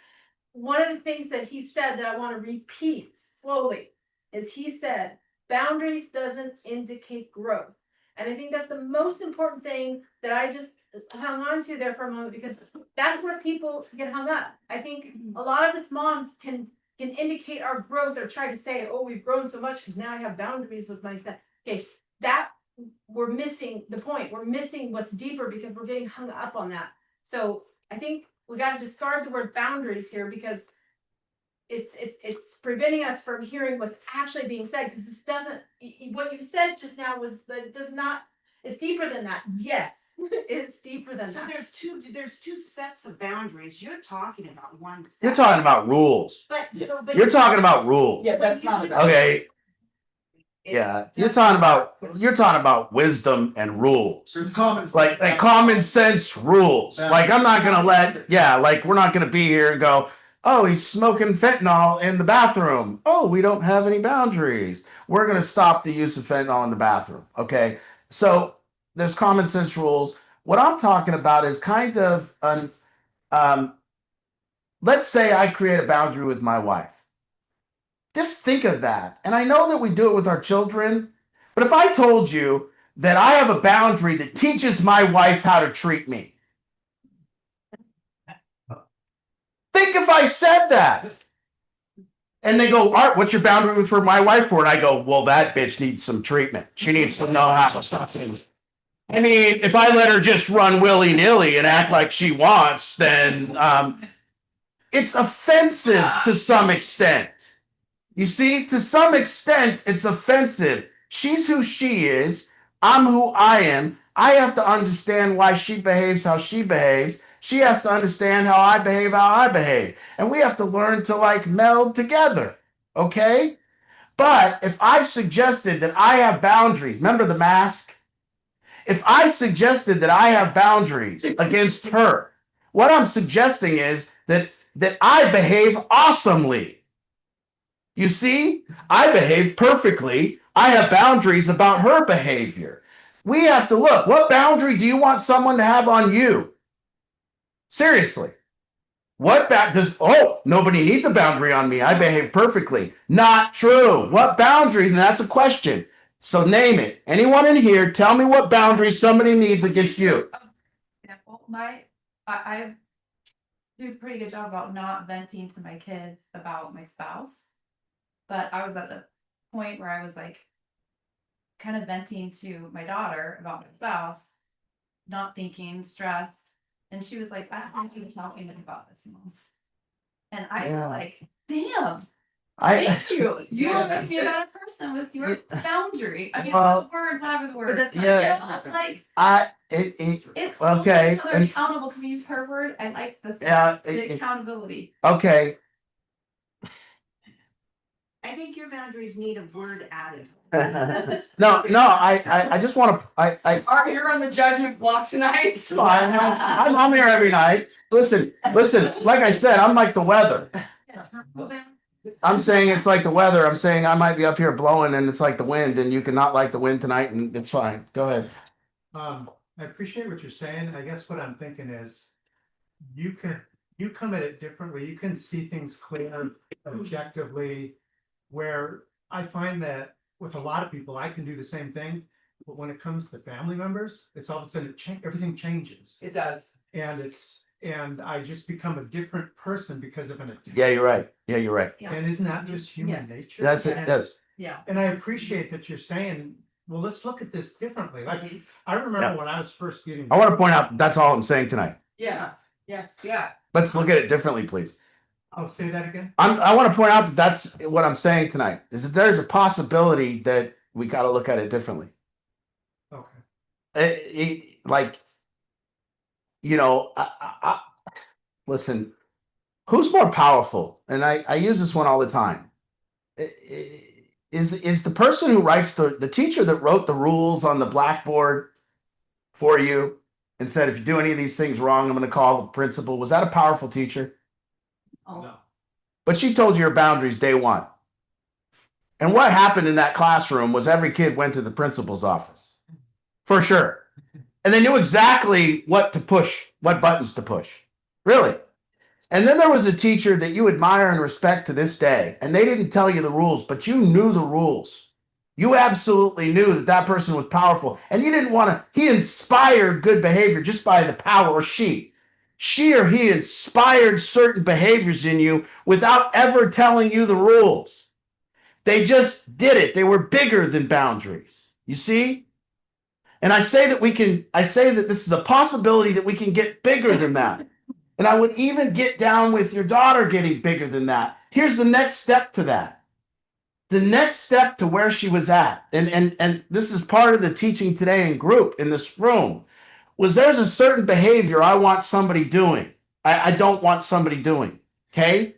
One of the things that he said that I want to repeat slowly is he said, boundaries doesn't indicate growth. And I think that's the most important thing that I just hung on to there for a moment, because that's where people get hung up. I think a lot of us moms can indicate our growth or try to say, oh, we've grown so much because now I have boundaries with my son. Okay, that we're missing the point. We're missing what's deeper because we're getting hung up on that. So I think we got to discard the word boundaries here, because it's preventing us from hearing what's actually being said, because this doesn't, what you said just now was that it does not, it's deeper than that. Yes, it's deeper than So that. there's two sets of boundaries. You're talking about one set. You're talking about rules. But You're talking about rules. Yeah, that's not. Okay. Yeah. You're talking about wisdom and rules. There's common. Like common sense rules. Like I'm not gonna like we're not gonna be here and go, oh, he's smoking fentanyl in the bathroom. Oh, we don't have any boundaries. We're gonna stop the use of fentanyl in the bathroom. Okay. So there's common sense rules. What I'm talking about is kind of let's say I create a boundary with my wife. Just think of that. And I know that we do it with our children, but if I told you that I have a boundary that teaches my wife how to treat me, think if I said that. And they go, Art, what's your boundary with for my wife for? And I go, well, that bitch needs some treatment. She needs to know how to stop things. I mean, if I let her just run willy-nilly and act like she wants, then it's offensive to some extent. You see, to some extent, it's offensive. She's who she is. I'm who I am. I have to understand why she behaves how she behaves. She has to understand how I behave. And we have to learn to like meld together. Okay? But if I suggested that I have boundaries, remember the mask? If I suggested that I have boundaries against her, what I'm suggesting is that I behave awesomely. You see, I behave perfectly. I have boundaries about her behavior. We have to look. What boundary do you want someone to have on you? Seriously. What does, oh, nobody needs a boundary on me. I behave perfectly. Not true. What boundary? And that's a question. So name it. Anyone in here, tell me what boundary somebody needs against you. Example, I do a pretty good job about not venting to my kids about my spouse. But I was at a point where I was like kind of venting to my daughter about my spouse, not thinking, stressed. And she was like, I don't want you to tell anything about this, Mom. And I Yeah. feel like, damn, I thank you. You Yeah. makes me a better person with your boundary. I mean, Well, the word, whatever the word. that's You yeah. know, like it it's okay, so they're and- accountable. Can we use her word? I like this. yeah, The accountability. okay. I think your boundaries need a word added. No, I just want to, I Are you on the judgment block tonight? I'm here every night. Listen, like I said, I'm like the weather. I'm saying it's like the weather. I'm saying I might be up here blowing and it's like the wind and you cannot like the wind tonight and it's fine. Go ahead. I appreciate what you're saying. I guess what I'm thinking is you come at it differently. You can see things clear, objectively, where I find that with a lot of people, I can do the same thing. But when it comes to family members, it's all of a sudden everything changes. It does. And I just become a different person because of an attack. Yeah, you're right. Yeah, you're right. Yeah. And isn't that just human Yes. nature? That's it. Yes. Yeah. And I appreciate that you're saying, well, let's look at this differently. Like, I remember Yeah. when I was first getting. I want to point out that's all I'm saying tonight. Yes, yes. Yeah. Let's look at it differently, please. I'll say that again. I want to point out that that's what I'm saying tonight. Is that there's a possibility that we got to look at it differently. Okay. Like, you know, listen, who's more powerful? And I use this one all the time. Is the person who writes the teacher that wrote the rules on the blackboard for you and said, if you do any of these things wrong, I'm going to call the principal. Was that a powerful teacher? No. But she told you your boundaries day one. And what happened in that classroom was every kid went to the principal's office. For sure. And they knew exactly what to push, what buttons to push. Really. And then there was a teacher that you admire and respect to this day. And they didn't tell you the rules, but you knew the rules. You absolutely knew that that person was powerful. And you didn't want to, he inspired good behavior just by the power, or she or he inspired certain behaviors in you without ever telling you the rules. They just did it. They were bigger than boundaries. You see? And I say that this is a possibility that we can get bigger than that. And I would even get down with your daughter getting bigger than that. Here's the next step to that. The next step to where she was at. And this is part of the teaching today in group in this room. Was there's a certain behavior I want somebody doing. I don't want somebody doing. Okay?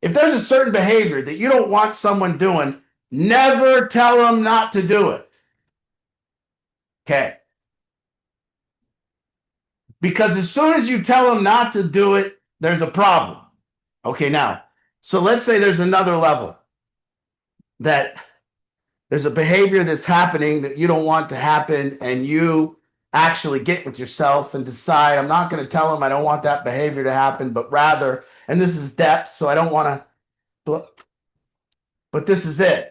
If there's a certain behavior that you don't want someone doing, never tell them not to do it. Okay? Because as soon as you tell them not to do it, there's a problem. Okay, now, so let's say there's another level that there's a behavior that's happening that you don't want to happen, and you actually get with yourself and decide, I'm not going to tell them I don't want that behavior to happen, but rather, and this is depth, so I don't want to, but this is it.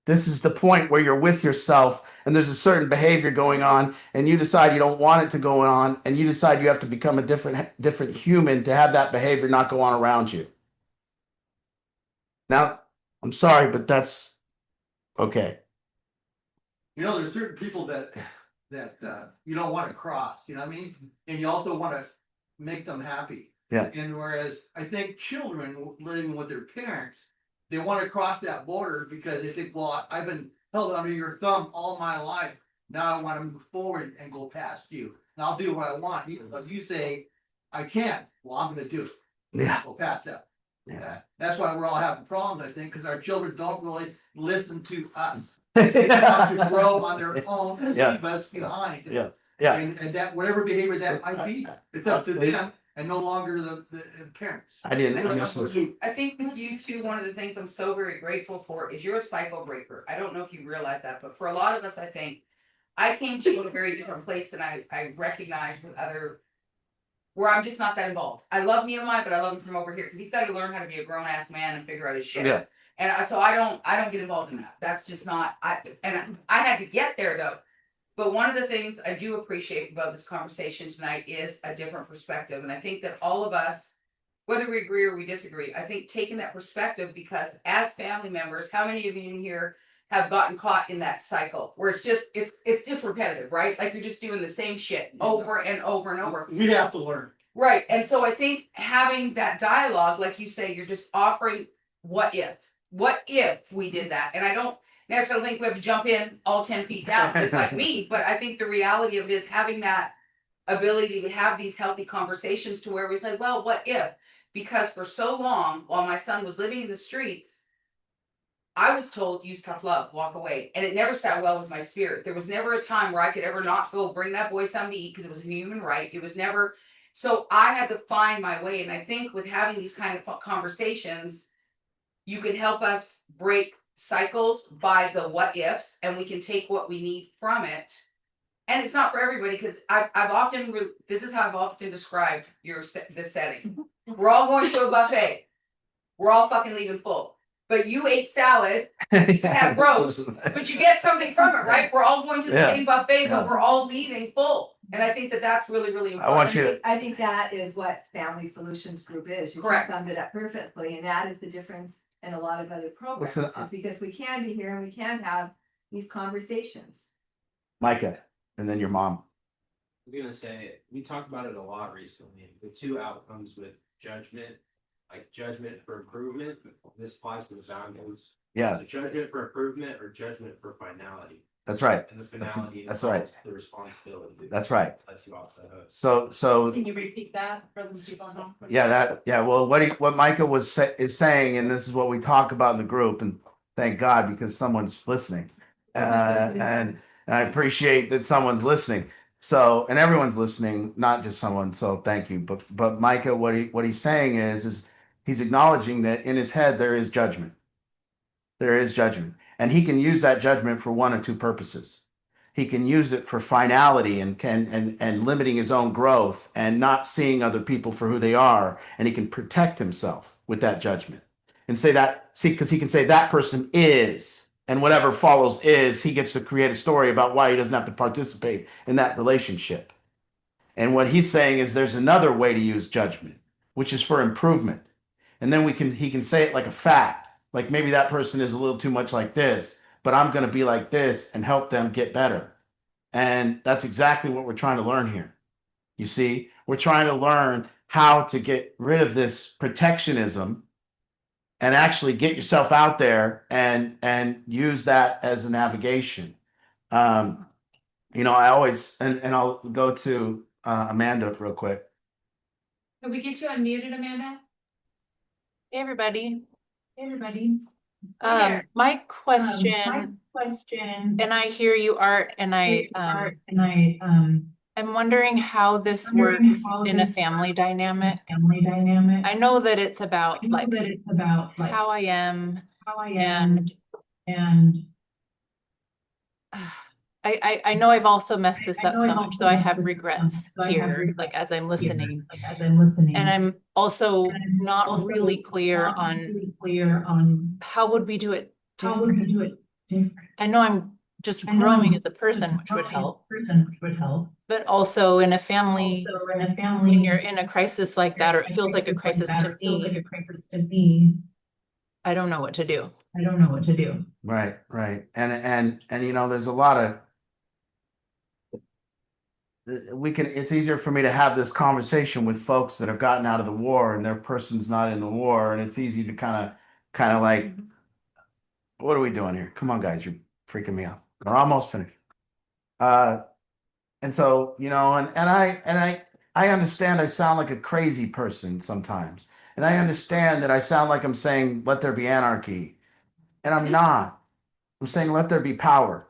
This is the point where you're with yourself and there's a certain behavior going on and you decide you don't want it to go on and you decide you have to become a different human to have that behavior not go on around you. Now, I'm sorry, but that's okay. You know, there's certain people that you don't want to cross, you know what I mean? And you also want to make them happy. Yeah. And whereas I think children living with their parents, they want to cross that border because they think, well, I've been held under your thumb all my life. Now I want to move forward and go past you. And I'll do what I want. But you say, I can't, well, I'm gonna do it. Yeah. Go past that. Yeah. That's why we're all having problems, I think, because our children don't really listen to us. They want to grow on their own and Yeah. leave us behind. Yeah. Yeah. And that, whatever behavior that might be, it's up to them and no longer the parents. I didn't. I think with you too, one of the things I'm so very grateful for is you're a cycle breaker. I don't know if you realize that, but for a lot of us, I think I came to a very different place than I recognize with other, where I'm just not that involved. I love Nehemiah, but I love him from over here because he's got to learn how to be a grown ass man and figure out his shit. Yeah. And so I don't get involved in that. That's just not, I had to get there though. But one of the things I do appreciate about this conversation tonight is a different perspective. And I think that all of us, whether we agree or we disagree, I think taking that perspective, because as family members, how many of you in here have gotten caught in that cycle where it's just repetitive, right? Like you're just doing the same shit over and over and over. We have to learn. Right. And so I think having that dialogue, like you say, you're just offering what if we did that? And I don't necessarily think we have to jump in all 10 feet down, just like me, but I think the reality of it is having that ability to have these healthy conversations to where we say, well, what if? Because for so long, while my son was living in the streets, I was told, use tough love, walk away. And it never sat well with my spirit. There was never a time where I could ever not go bring that boy something to eat because it was a human right. It was never, so I had to find my way. And I think with having these kind of conversations, you can help us break cycles by the what ifs, and we can take what we need from it. And it's not for everybody, because I've often, this is how I've often described this setting. We're all going to a buffet. We're all fucking leaving full. But you ate salad, had roast, but you get something from it, right? We're all going to the Yeah. same buffet, but Yeah. we're all leaving full. And I think that that's really, really important. I want you to. I think that is what Family Solutions Group is. You Correct. summed it up perfectly, and that is the difference in a lot of other programs, Listen, is because we can be here and we can have these conversations. Micah, and then your mom. I'm gonna say, we talked about it a lot recently, the two outcomes with judgment, like judgment for improvement, this applies to the values. Yeah, So judgment for improvement or judgment for finality, that's right. and the finality that's right. involves the responsibility. That's right. Lets you off the hook. So Can you repeat that for the people at home? yeah, well, what Micah is saying, and this is what we talk about in the group, and thank God because someone's listening. And I appreciate that someone's listening. So, and everyone's listening, not just someone. So thank you. But Micah, what he's saying is he's acknowledging that in his head there is judgment. There is judgment. And he can use that judgment for one or two purposes. He can use it for finality and limiting his own growth and not seeing other people for who they are. And he can protect himself with that judgment and say that, because he can say that person is, and whatever follows is, he gets to create a story about why he doesn't have to participate in that relationship. And what he's saying is there's another way to use judgment, which is for improvement. And then he can say it like a fact, like maybe that person is a little too much like this, but I'm going to be like this and help them get better. And that's exactly what we're trying to learn here. You see, we're trying to learn how to get rid of this protectionism and actually get yourself out there and use that as a navigation. I always, and I'll go to Amanda real quick. Can we get you unmuted, Amanda? Hey, everybody. Everybody. My question, and I hear you, Art, and I'm wondering how this works in a family dynamic. I know that it's about how I am, and I know I've also messed this up so much, so I have regrets here, like as I'm listening. And I'm also not really clear on how would we do it different. I know I'm just growing as a person, which would help. But also in a family, when you're in a crisis like that, or it feels like a crisis to me, I don't know what to do. Right. And there's a lot of it's easier for me to have this conversation with folks that have gotten out of the war and their person's not in the war, and it's easy to kind of like, what are we doing here? Come on, guys, you're freaking me out. We're almost finished. And so, you know, I understand I sound like a crazy person sometimes. And I understand that I sound like I'm saying, let there be anarchy. And I'm not. I'm saying, let there be power.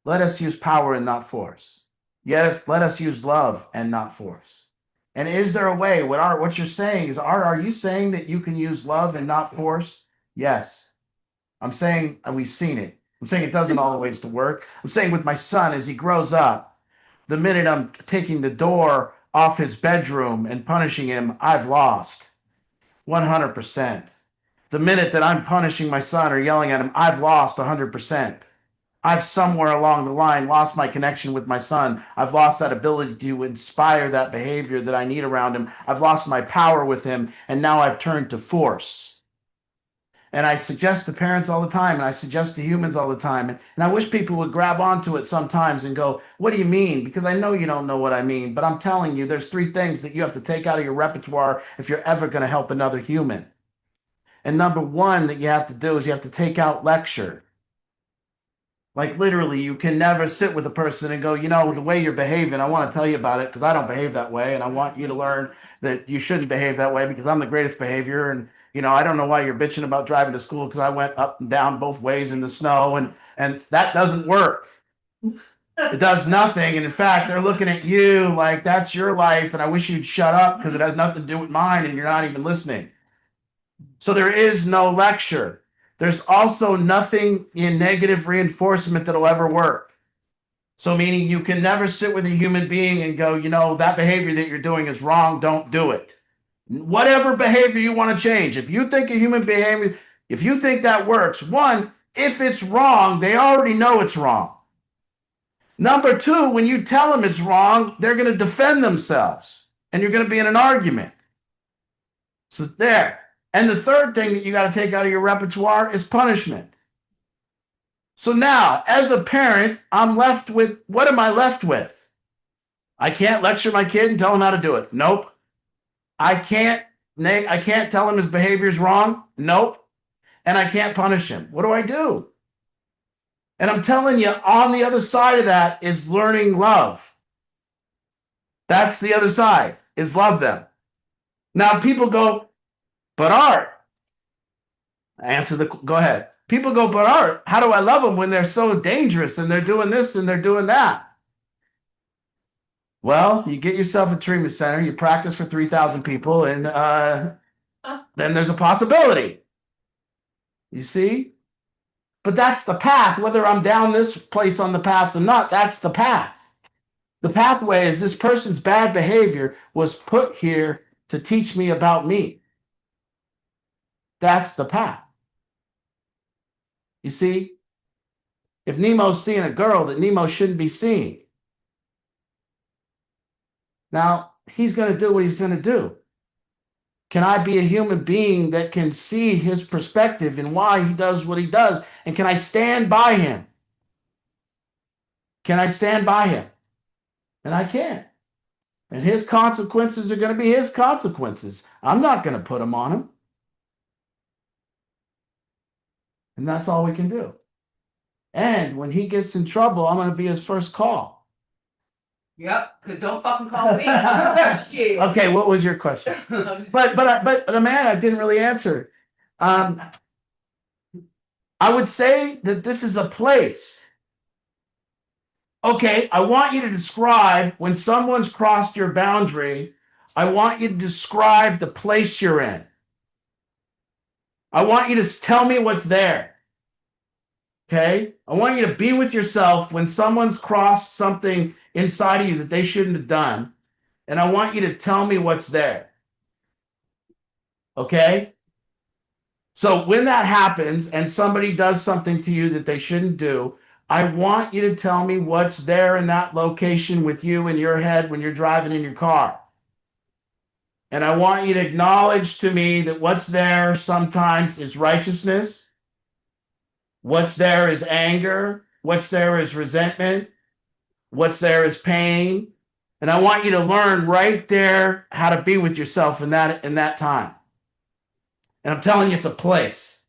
Let us use power and not force. Yes, let us use love and not force. And is there a way? What you're saying is, are you saying that you can use love and not force? Yes. I'm saying we've seen it. I'm saying it doesn't always to work. I'm saying with my son, as he grows up, the minute I'm taking the door off his bedroom and punishing him, I've lost 100%. The minute that I'm punishing my son or yelling at him, I've lost 100%. I've somewhere along the line lost my connection with my son. I've lost that ability to inspire that behavior that I need around him. I've lost my power with him, and now I've turned to force. And I suggest to parents all the time, and I suggest to humans all the time, and I wish people would grab onto it sometimes and go, what do you mean? Because I know you don't know what I mean, but I'm telling you, there's 3 things that you have to take out of your repertoire if you're ever going to help another human. And number 1 that you have to do is you have to take out lecture. Like literally, you can never sit with a person and go, you know, the way you're behaving, I want to tell you about it because I don't behave that way. And I want you to learn that you shouldn't behave that way because I'm the greatest behavior. And, you know, I don't know why you're bitching about driving to school because I went up and down both ways in the snow. And that doesn't work. It does nothing. And in fact, they're looking at you like that's your life. And I wish you'd shut up because it has nothing to do with mine and you're not even listening. So there is no lecture. There's also nothing in negative reinforcement that'll ever work. So meaning you can never sit with a human being and go, you know, that behavior that you're doing is wrong, don't do it. Whatever behavior you want to change, if you think a human behavior, if you think that works, 1, if it's wrong, they already know it's wrong. Number 2, when you tell them it's wrong, they're going to defend themselves and you're going to be in an argument. So there. And the 3rd thing that you got to take out of your repertoire is punishment. So now, as a parent, I'm left with, what am I left with? I can't lecture my kid and tell him how to do it. Nope. I can't tell him his behavior is wrong. Nope. And I can't punish him. What do I do? And I'm telling you, on the other side of that is learning love. That's the other side, is love them. Now people go, but Art, go ahead. People go, but Art, how do I love them when they're so dangerous and they're doing this and they're doing that? Well, you get yourself a treatment center, you practice for 3,000 people, and then there's a possibility. You see? But that's the path. Whether I'm down this place on the path or not, that's the path. The pathway is this person's bad behavior was put here to teach me about me. That's the path. You see? If Nemo's seeing a girl that Nemo shouldn't be seeing, now he's going to do what he's going to do. Can I be a human being that can see his perspective and why he does what he does? And can I stand by him? Can I stand by him? And I can. And his consequences are going to be his consequences. I'm not going to put them on him. And that's all we can do. And when he gets in trouble, I'm going to be his first call. Yep, because don't fucking call me. Shit. Okay, what was your question? But Amanda, I didn't really answer. I would say that this is a place. Okay, I want you to describe when someone's crossed your boundary. I want you to describe the place you're in. I want you to tell me what's there. Okay? I want you to be with yourself when someone's crossed something inside of you that they shouldn't have done. And I want you to tell me what's there. Okay? So when that happens and somebody does something to you that they shouldn't do, I want you to tell me what's there in that location with you in your head when you're driving in your car. And I want you to acknowledge to me that what's there sometimes is righteousness. What's there is anger. What's there is resentment. What's there is pain. And I want you to learn right there how to be with yourself in that time. And I'm telling you, it's a place.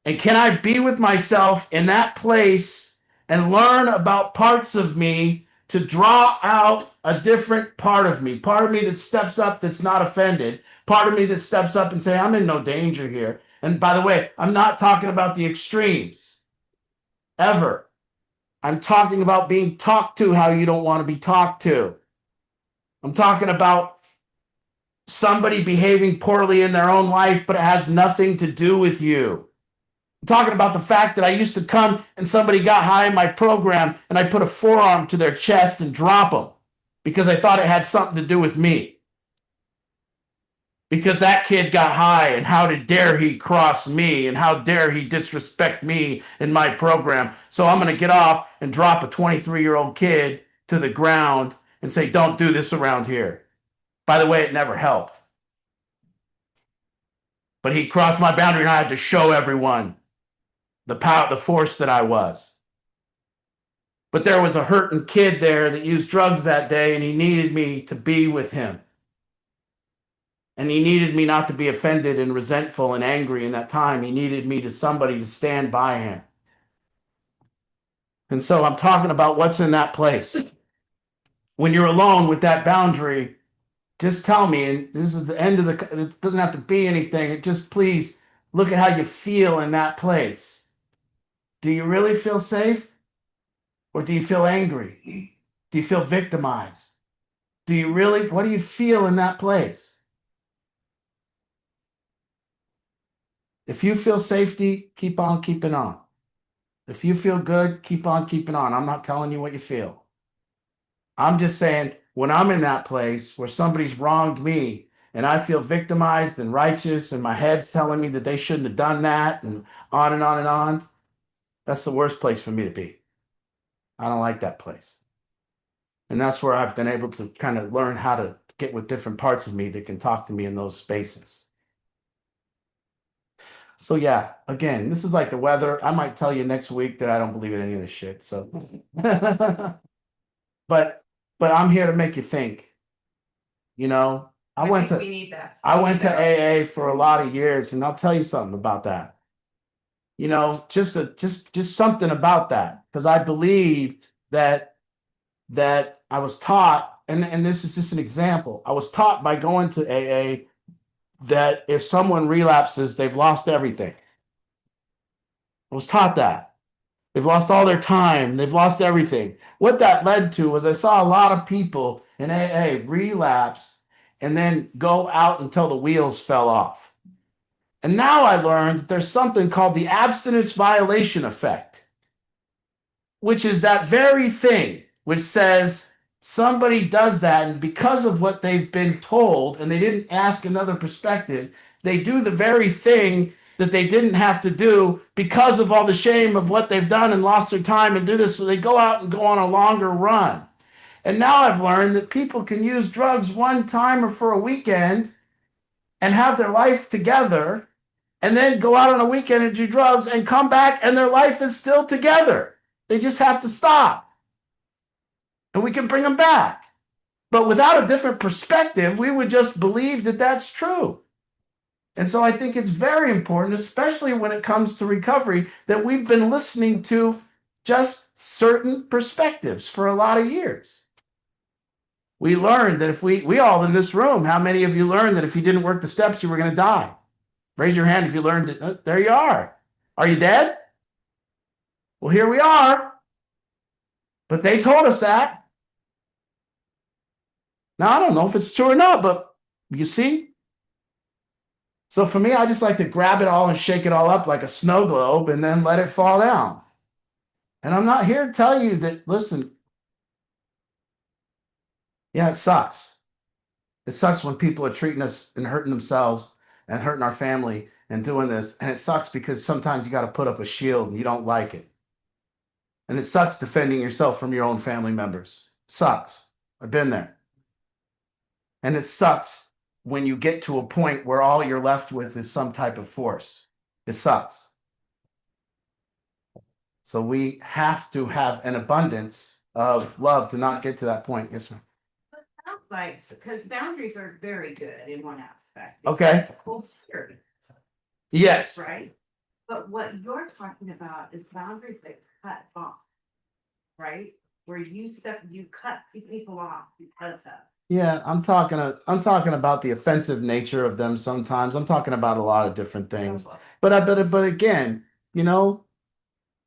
And can I be with myself in that place and learn about parts of me to draw out a different part of me that steps up, that's not offended, part of me that steps up and say, I'm in no danger here. And by the way, I'm not talking about the extremes ever. I'm talking about being talked to how you don't want to be talked to. I'm talking about somebody behaving poorly in their own life, but it has nothing to do with you. I'm talking about the fact that I used to come and somebody got high in my program and I put a forearm to their chest and drop them because I thought it had something to do with me. Because that kid got high and how dare he cross me and how dare he disrespect me in my program. So I'm going to get off and drop a 23-year-old kid to the ground and say, don't do this around here. By the way, it never helped. But he crossed my boundary and I had to show everyone the power, the force that I was. But there was a hurting kid there that used drugs that day and he needed me to be with him. And he needed me not to be offended and resentful and angry in that time. He needed me to somebody to stand by him. And so I'm talking about what's in that place. When you're alone with that boundary, just tell me, and this is the end of it doesn't have to be anything. Just please look at how you feel in that place. Do you really feel safe? Or do you feel angry? Do you feel victimized? What do you feel in that place? If you feel safety, keep on keeping on. If you feel good, keep on keeping on. I'm not telling you what you feel. I'm just saying, when I'm in that place where somebody's wronged me and I feel victimized and righteous and my head's telling me that they shouldn't have done that and on and on and on, that's the worst place for me to be. I don't like that place. And that's where I've been able to kind of learn how to get with different parts of me that can talk to me in those spaces. So yeah, again, this is like the weather. I might tell you next week that I don't believe in any of this shit. So, but I'm here to make you think. You know, I went think we need that. to We need that. AA for a lot of years, and I'll tell you something about that. You know, just something about that, because I believed that I was taught, and this is just an example. I was taught by going to AA that if someone relapses, they've lost everything. I was taught that. They've lost all their time. They've lost everything. What that led to was I saw a lot of people in AA relapse and then go out until the wheels fell off. And now I learned that there's something called the abstinence violation effect, which is that very thing which says, somebody does that, and because of what they've been told, and they didn't ask another perspective, they do the very thing that they didn't have to do because of all the shame of what they've done and lost their time and do this. So they go out and go on a longer run. And now I've learned that people can use drugs one time or for a weekend and have their life together, and then go out on a weekend and do drugs and come back and their life is still together. They just have to stop. And we can bring them back. But without a different perspective, we would just believe that that's true. And so I think it's very important, especially when it comes to recovery, that we've been listening to just certain perspectives for a lot of years. We learned that if we all in this room, how many of you learned that if you didn't work the steps, you were going to die? Raise your hand if you learned it. There you are. Are you dead? Well, here we are. But they told us that. Now, I don't know if it's true or not, but you see? So for me, I just like to grab it all and shake it all up like a snow globe and then let it fall down. And I'm not here to tell you that, listen, yeah, it sucks. It sucks when people are treating us and hurting themselves and hurting our family and doing this. And it sucks because sometimes you got to put up a shield and you don't like it. And it sucks defending yourself from your own family members. Sucks. I've been there. And it sucks when you get to a point where all you're left with is some type of force. It sucks. So we have to have an abundance of love to not get to that point. Yes, ma'am. Sounds like, because boundaries are very good in one aspect. Okay. It's full security, Yes. right? But what you're talking about is boundaries that cut off. Right? Where you cut people off because of. Yeah, I'm talking about the offensive nature of them sometimes. I'm talking about a lot of different things. But again, you know,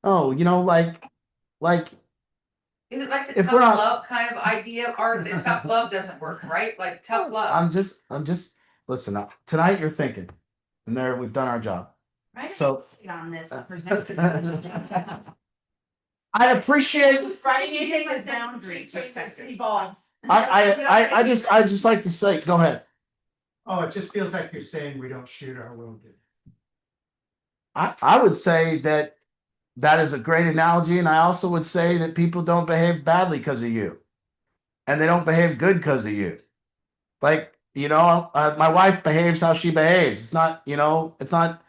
like Is it like the If tough we're not- love kind of idea, or the tough love doesn't work, right? Like tough love. I'm just listen up. Tonight you're thinking. And there we've done our job. Right? So- On this. I appreciate Anything with boundaries. Evolves. I just like to say, go ahead. Oh, it just feels like you're saying we don't shoot our wounded. I would say that is a great analogy, and I also would say that people don't behave badly because of you, and they don't behave good because of you. Like my wife behaves how she behaves. It's not it's not.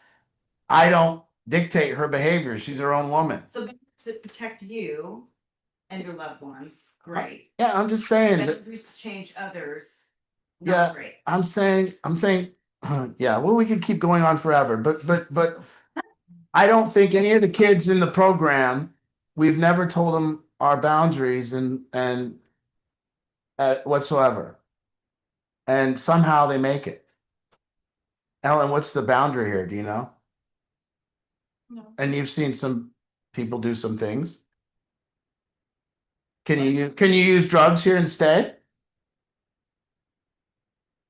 I don't dictate her behavior. She's her own woman. So to protect you and your loved ones, great. Yeah, I'm just saying that. Boundaries to change others, Yeah. not great. I'm saying, yeah. Well, we could keep going on forever, but I don't think any of the kids in the program, we've never told them our boundaries and whatsoever, and somehow they make it. Ellen, what's the boundary here? Do you know? No. And you've seen some people do some things. Can you use drugs here and stay?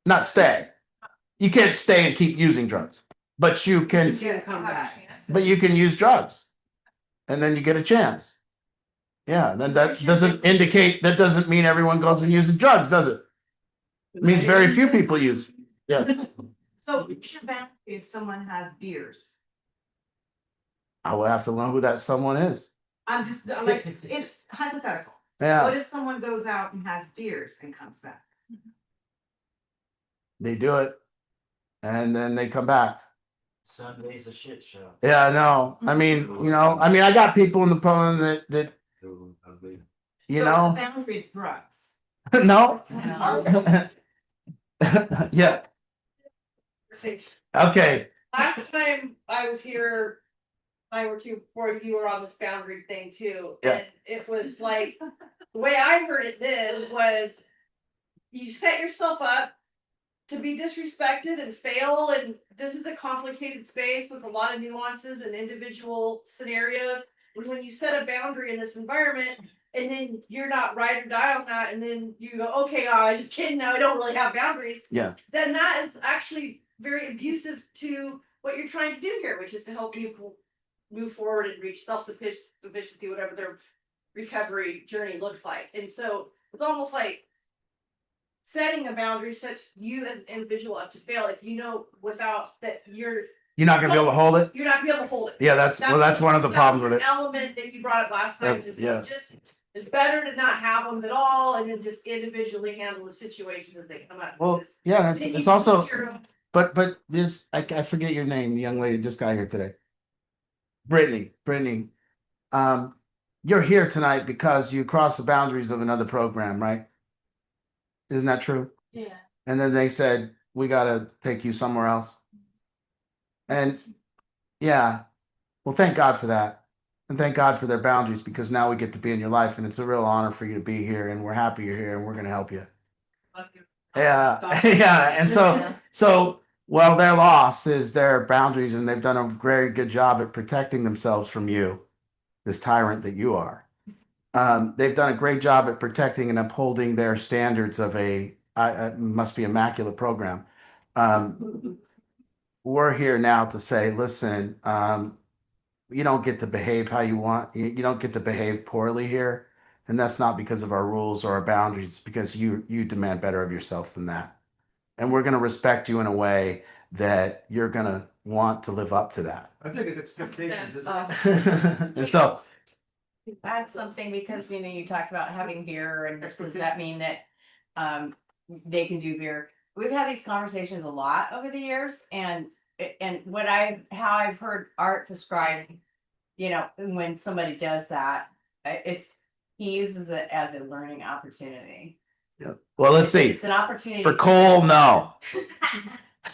Not stay. You can't stay and keep using drugs, but you can. Come back. But you can use drugs, and then you get a chance. Yeah, then that doesn't mean everyone goes and uses drugs, does it? It means very few people use. Yeah, So what's your boundary if someone has beers? I will have to know who that someone is. I'm just like, it's hypothetical. What Yeah, if someone goes out and has beers and comes back? they do it, and then they come back. Sunday's a shit show. Yeah, no, I mean, I got people in the poem that So you the know, boundary is drugs. no, yeah, okay, Last time I was here, I or two before you were on this boundary thing too, Yeah. and it was like, the way I heard it then was. You set yourself up to be disrespected and fail, and this is a complicated space with a lot of nuances and individual scenarios. And when you set a boundary in this environment, and then you're not ride or die on that, and then you go, okay, I just kidding, now I don't really have boundaries. Yeah. Then that is actually very abusive to what you're trying to do here, which is to help people move forward and reach self-sufficiency, whatever their recovery journey looks like. And so it's almost like setting a boundary sets you as an individual up to fail if you know without that you're not gonna be able to hold it. not gonna be able to hold it. Yeah, that's one of the That problems was with an it. element that you brought up last time is Yeah. just it's better to not have them at all and then just individually handle the situations as they come up. Well, Just yeah, continue it's to also. push your- But this, I forget your name, the young lady just got here today. Brittany, you're here tonight because you crossed the boundaries of another program, right? Isn't that true? Yeah. And then they said, we gotta take you somewhere else. And yeah, well, thank God for that. And thank God for their boundaries, because now we get to be in your life, and it's a real honor for you to be here, and we're happy you're here, and we're gonna help you. Yeah, yeah, and so well, their loss is their boundaries, and they've done a very good job at protecting themselves from you, this tyrant that you are. They've done a great job at protecting and upholding their standards of must be immaculate program. We're here now to say, listen, you don't get to behave how you want. You don't get to behave poorly here. And that's not because of our rules or our boundaries. It's because you demand better of yourself than that. And we're going to respect you in a way that you're going to want to live up to that. I think it's expectations, isn't And so, Add something because you talked about having beer and does that mean that they can do beer? We've had these conversations a lot over the years and how I've heard Art describe, when somebody does that, it's he uses it as a learning opportunity. Well, let's see. It's an opportunity. For Cole, no.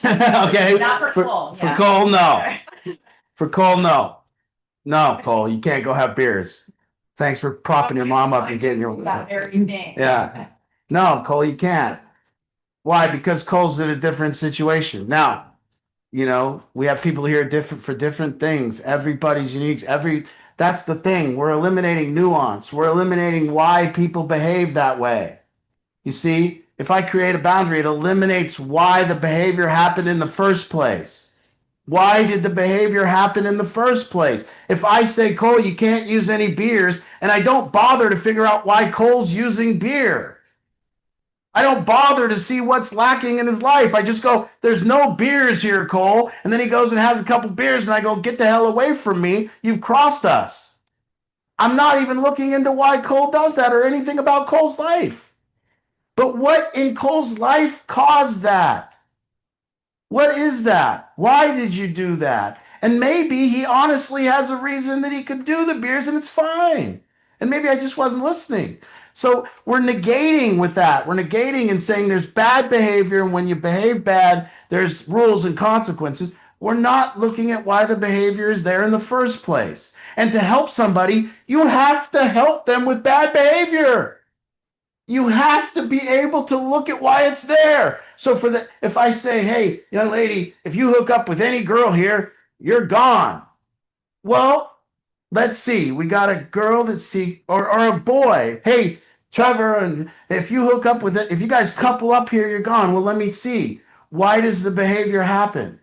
Okay. Not for Cole, For yeah. Cole, no. For Cole, no. No, Cole, you can't go have beers. Thanks for propping your mom up and getting your. That very thing. Yeah. No, Cole, you can't. Why? Because Cole's in a different situation. Now, you know, we have people here different for different things. Everybody's unique. That's the thing. We're eliminating nuance. We're eliminating why people behave that way. You see, if I create a boundary, it eliminates why the behavior happened in the first place. Why did the behavior happen in the first place? If I say, Cole, you can't use any beers, and I don't bother to figure out why Cole's using beer. I don't bother to see what's lacking in his life. I just go, there's no beers here, Cole. And then he goes and has a couple beers, and I go, get the hell away from me. You've crossed us. I'm not even looking into why Cole does that or anything about Cole's life. But what in Cole's life caused that? What is that? Why did you do that? And maybe he honestly has a reason that he could do the beers and it's fine. And maybe I just wasn't listening. So we're negating with that. We're negating and saying there's bad behavior. And when you behave bad, there's rules and consequences. We're not looking at why the behavior is there in the first place. And to help somebody, you have to help them with bad behavior. You have to be able to look at why it's there. So if I say, hey, young lady, if you hook up with any girl here, you're gone. Well, let's see. We got a girl or a boy. Hey, Trevor, and if you hook up with it, if you guys couple up here, you're gone. Well, let me see. Why does the behavior happen?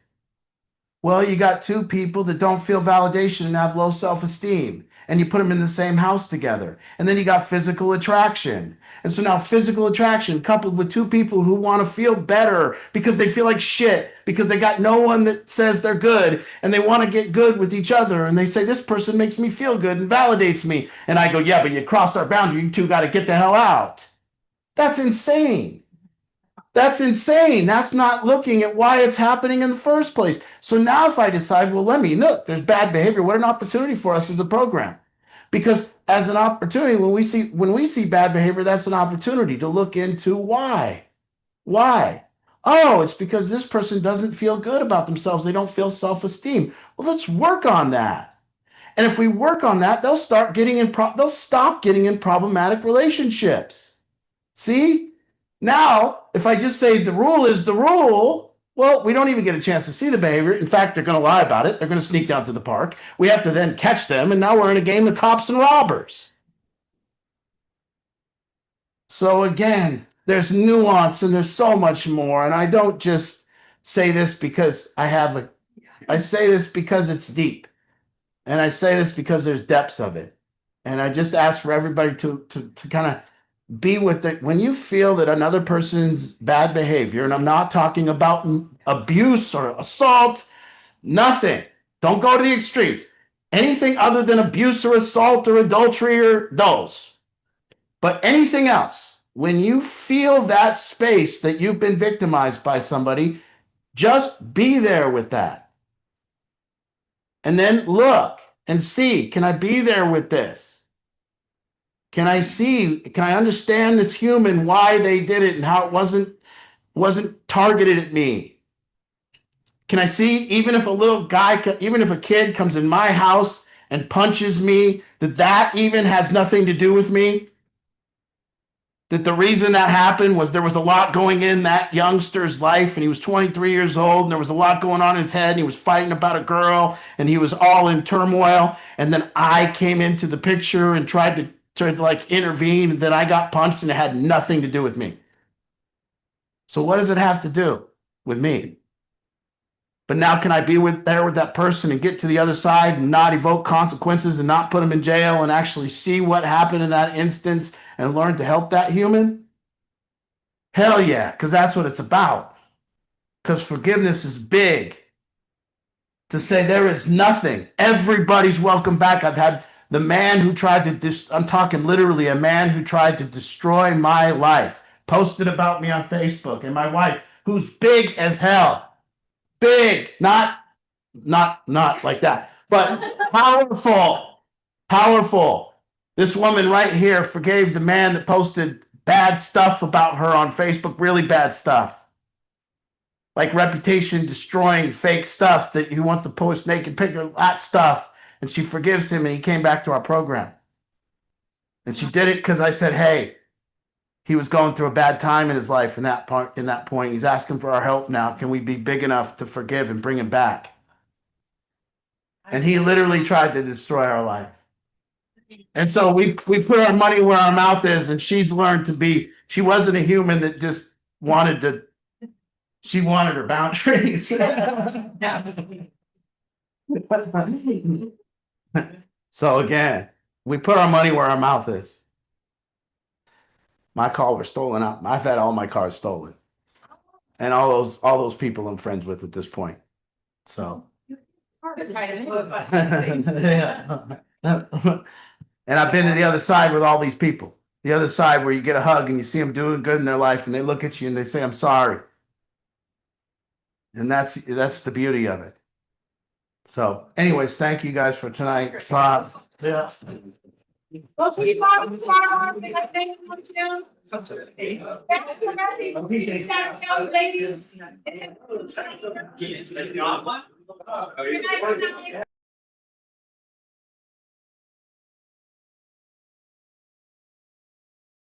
Well, you got two people that don't feel validation and have low self-esteem. And you put them in the same house together. And then you got physical attraction. And so now physical attraction coupled with two people who want to feel better because they feel like shit, because they got no one that says they're good, and they want to get good with each other. And they say, this person makes me feel good and validates me. And I go, yeah, but you crossed our boundary. You two got to get the hell out. That's insane. That's insane. That's not looking at why it's happening in the first place. So now if I decide, well, look, there's bad behavior. What an opportunity for us as a program. Because as an opportunity, when we see bad behavior, that's an opportunity to look into why. Why? Oh, it's because this person doesn't feel good about themselves. They don't feel self-esteem. Well, let's work on that. And if we work on that, they'll stop getting in problematic relationships. See? Now, if I just say the rule is the rule, well, we don't even get a chance to see the behavior. In fact, they're going to lie about it. They're going to sneak down to the park. We have to then catch them, and now we're in a game of cops and robbers. So again, there's nuance and there's so much more. And I don't just say this because I say this because it's deep. And I say this because there's depths of it. And I just ask for everybody to kind of be with it. When you feel that another person's bad behavior, and I'm not talking about abuse or assault, nothing. Don't go to the extremes. Anything other than abuse or assault or adultery or those. But anything else, when you feel that space that you've been victimized by somebody, just be there with that. And then look and see, can I be there with this? Can I understand this human, why they did it and how it wasn't targeted at me? Can I see, even if a kid comes in my house and punches me, that even has nothing to do with me? That the reason that happened was there was a lot going in that youngster's life, and he was 23 years old, and there was a lot going on in his head, and he was fighting about a girl, and he was all in turmoil, and then I came into the picture and tried to intervene, and then I got punched, and it had nothing to do with me. So what does it have to do with me? But now can I be there with that person and get to the other side and not evoke consequences and not put them in jail and actually see what happened in that instance and learn to help that human? Hell yeah, because that's what it's about. Because forgiveness is big. To say there is nothing. Everybody's welcome back. I've had the man who tried to, I'm talking literally a man who tried to destroy my life, posted about me on Facebook, and my wife, who's big as hell. Big, not like that, but powerful. This woman right here forgave the man that posted bad stuff about her on Facebook, really bad stuff. Like reputation destroying fake stuff that he wants to post naked picture, that stuff. And she forgives him and he came back to our program. And she did it because I said, hey, he was going through a bad time in his life in that point. He's asking for our help now. Can we be big enough to forgive and bring him back? And he literally tried to destroy our life. And so we put our money where our mouth is, and she's learned to be, she wasn't a human that just wanted to, she wanted her boundaries. So again, we put our money where our mouth is. My car was stolen out. I've had all my cars stolen. And all those people I'm friends with at this point. So and I've been to the other side with all these people. The other side where you get a hug and you see them doing good in their life and they look at you and they say, I'm sorry. And that's the beauty of it. So anyways, thank you guys for tonight. Yeah. Well, keep on tomorrow. Thank you too. South County ladies. Good night, good night.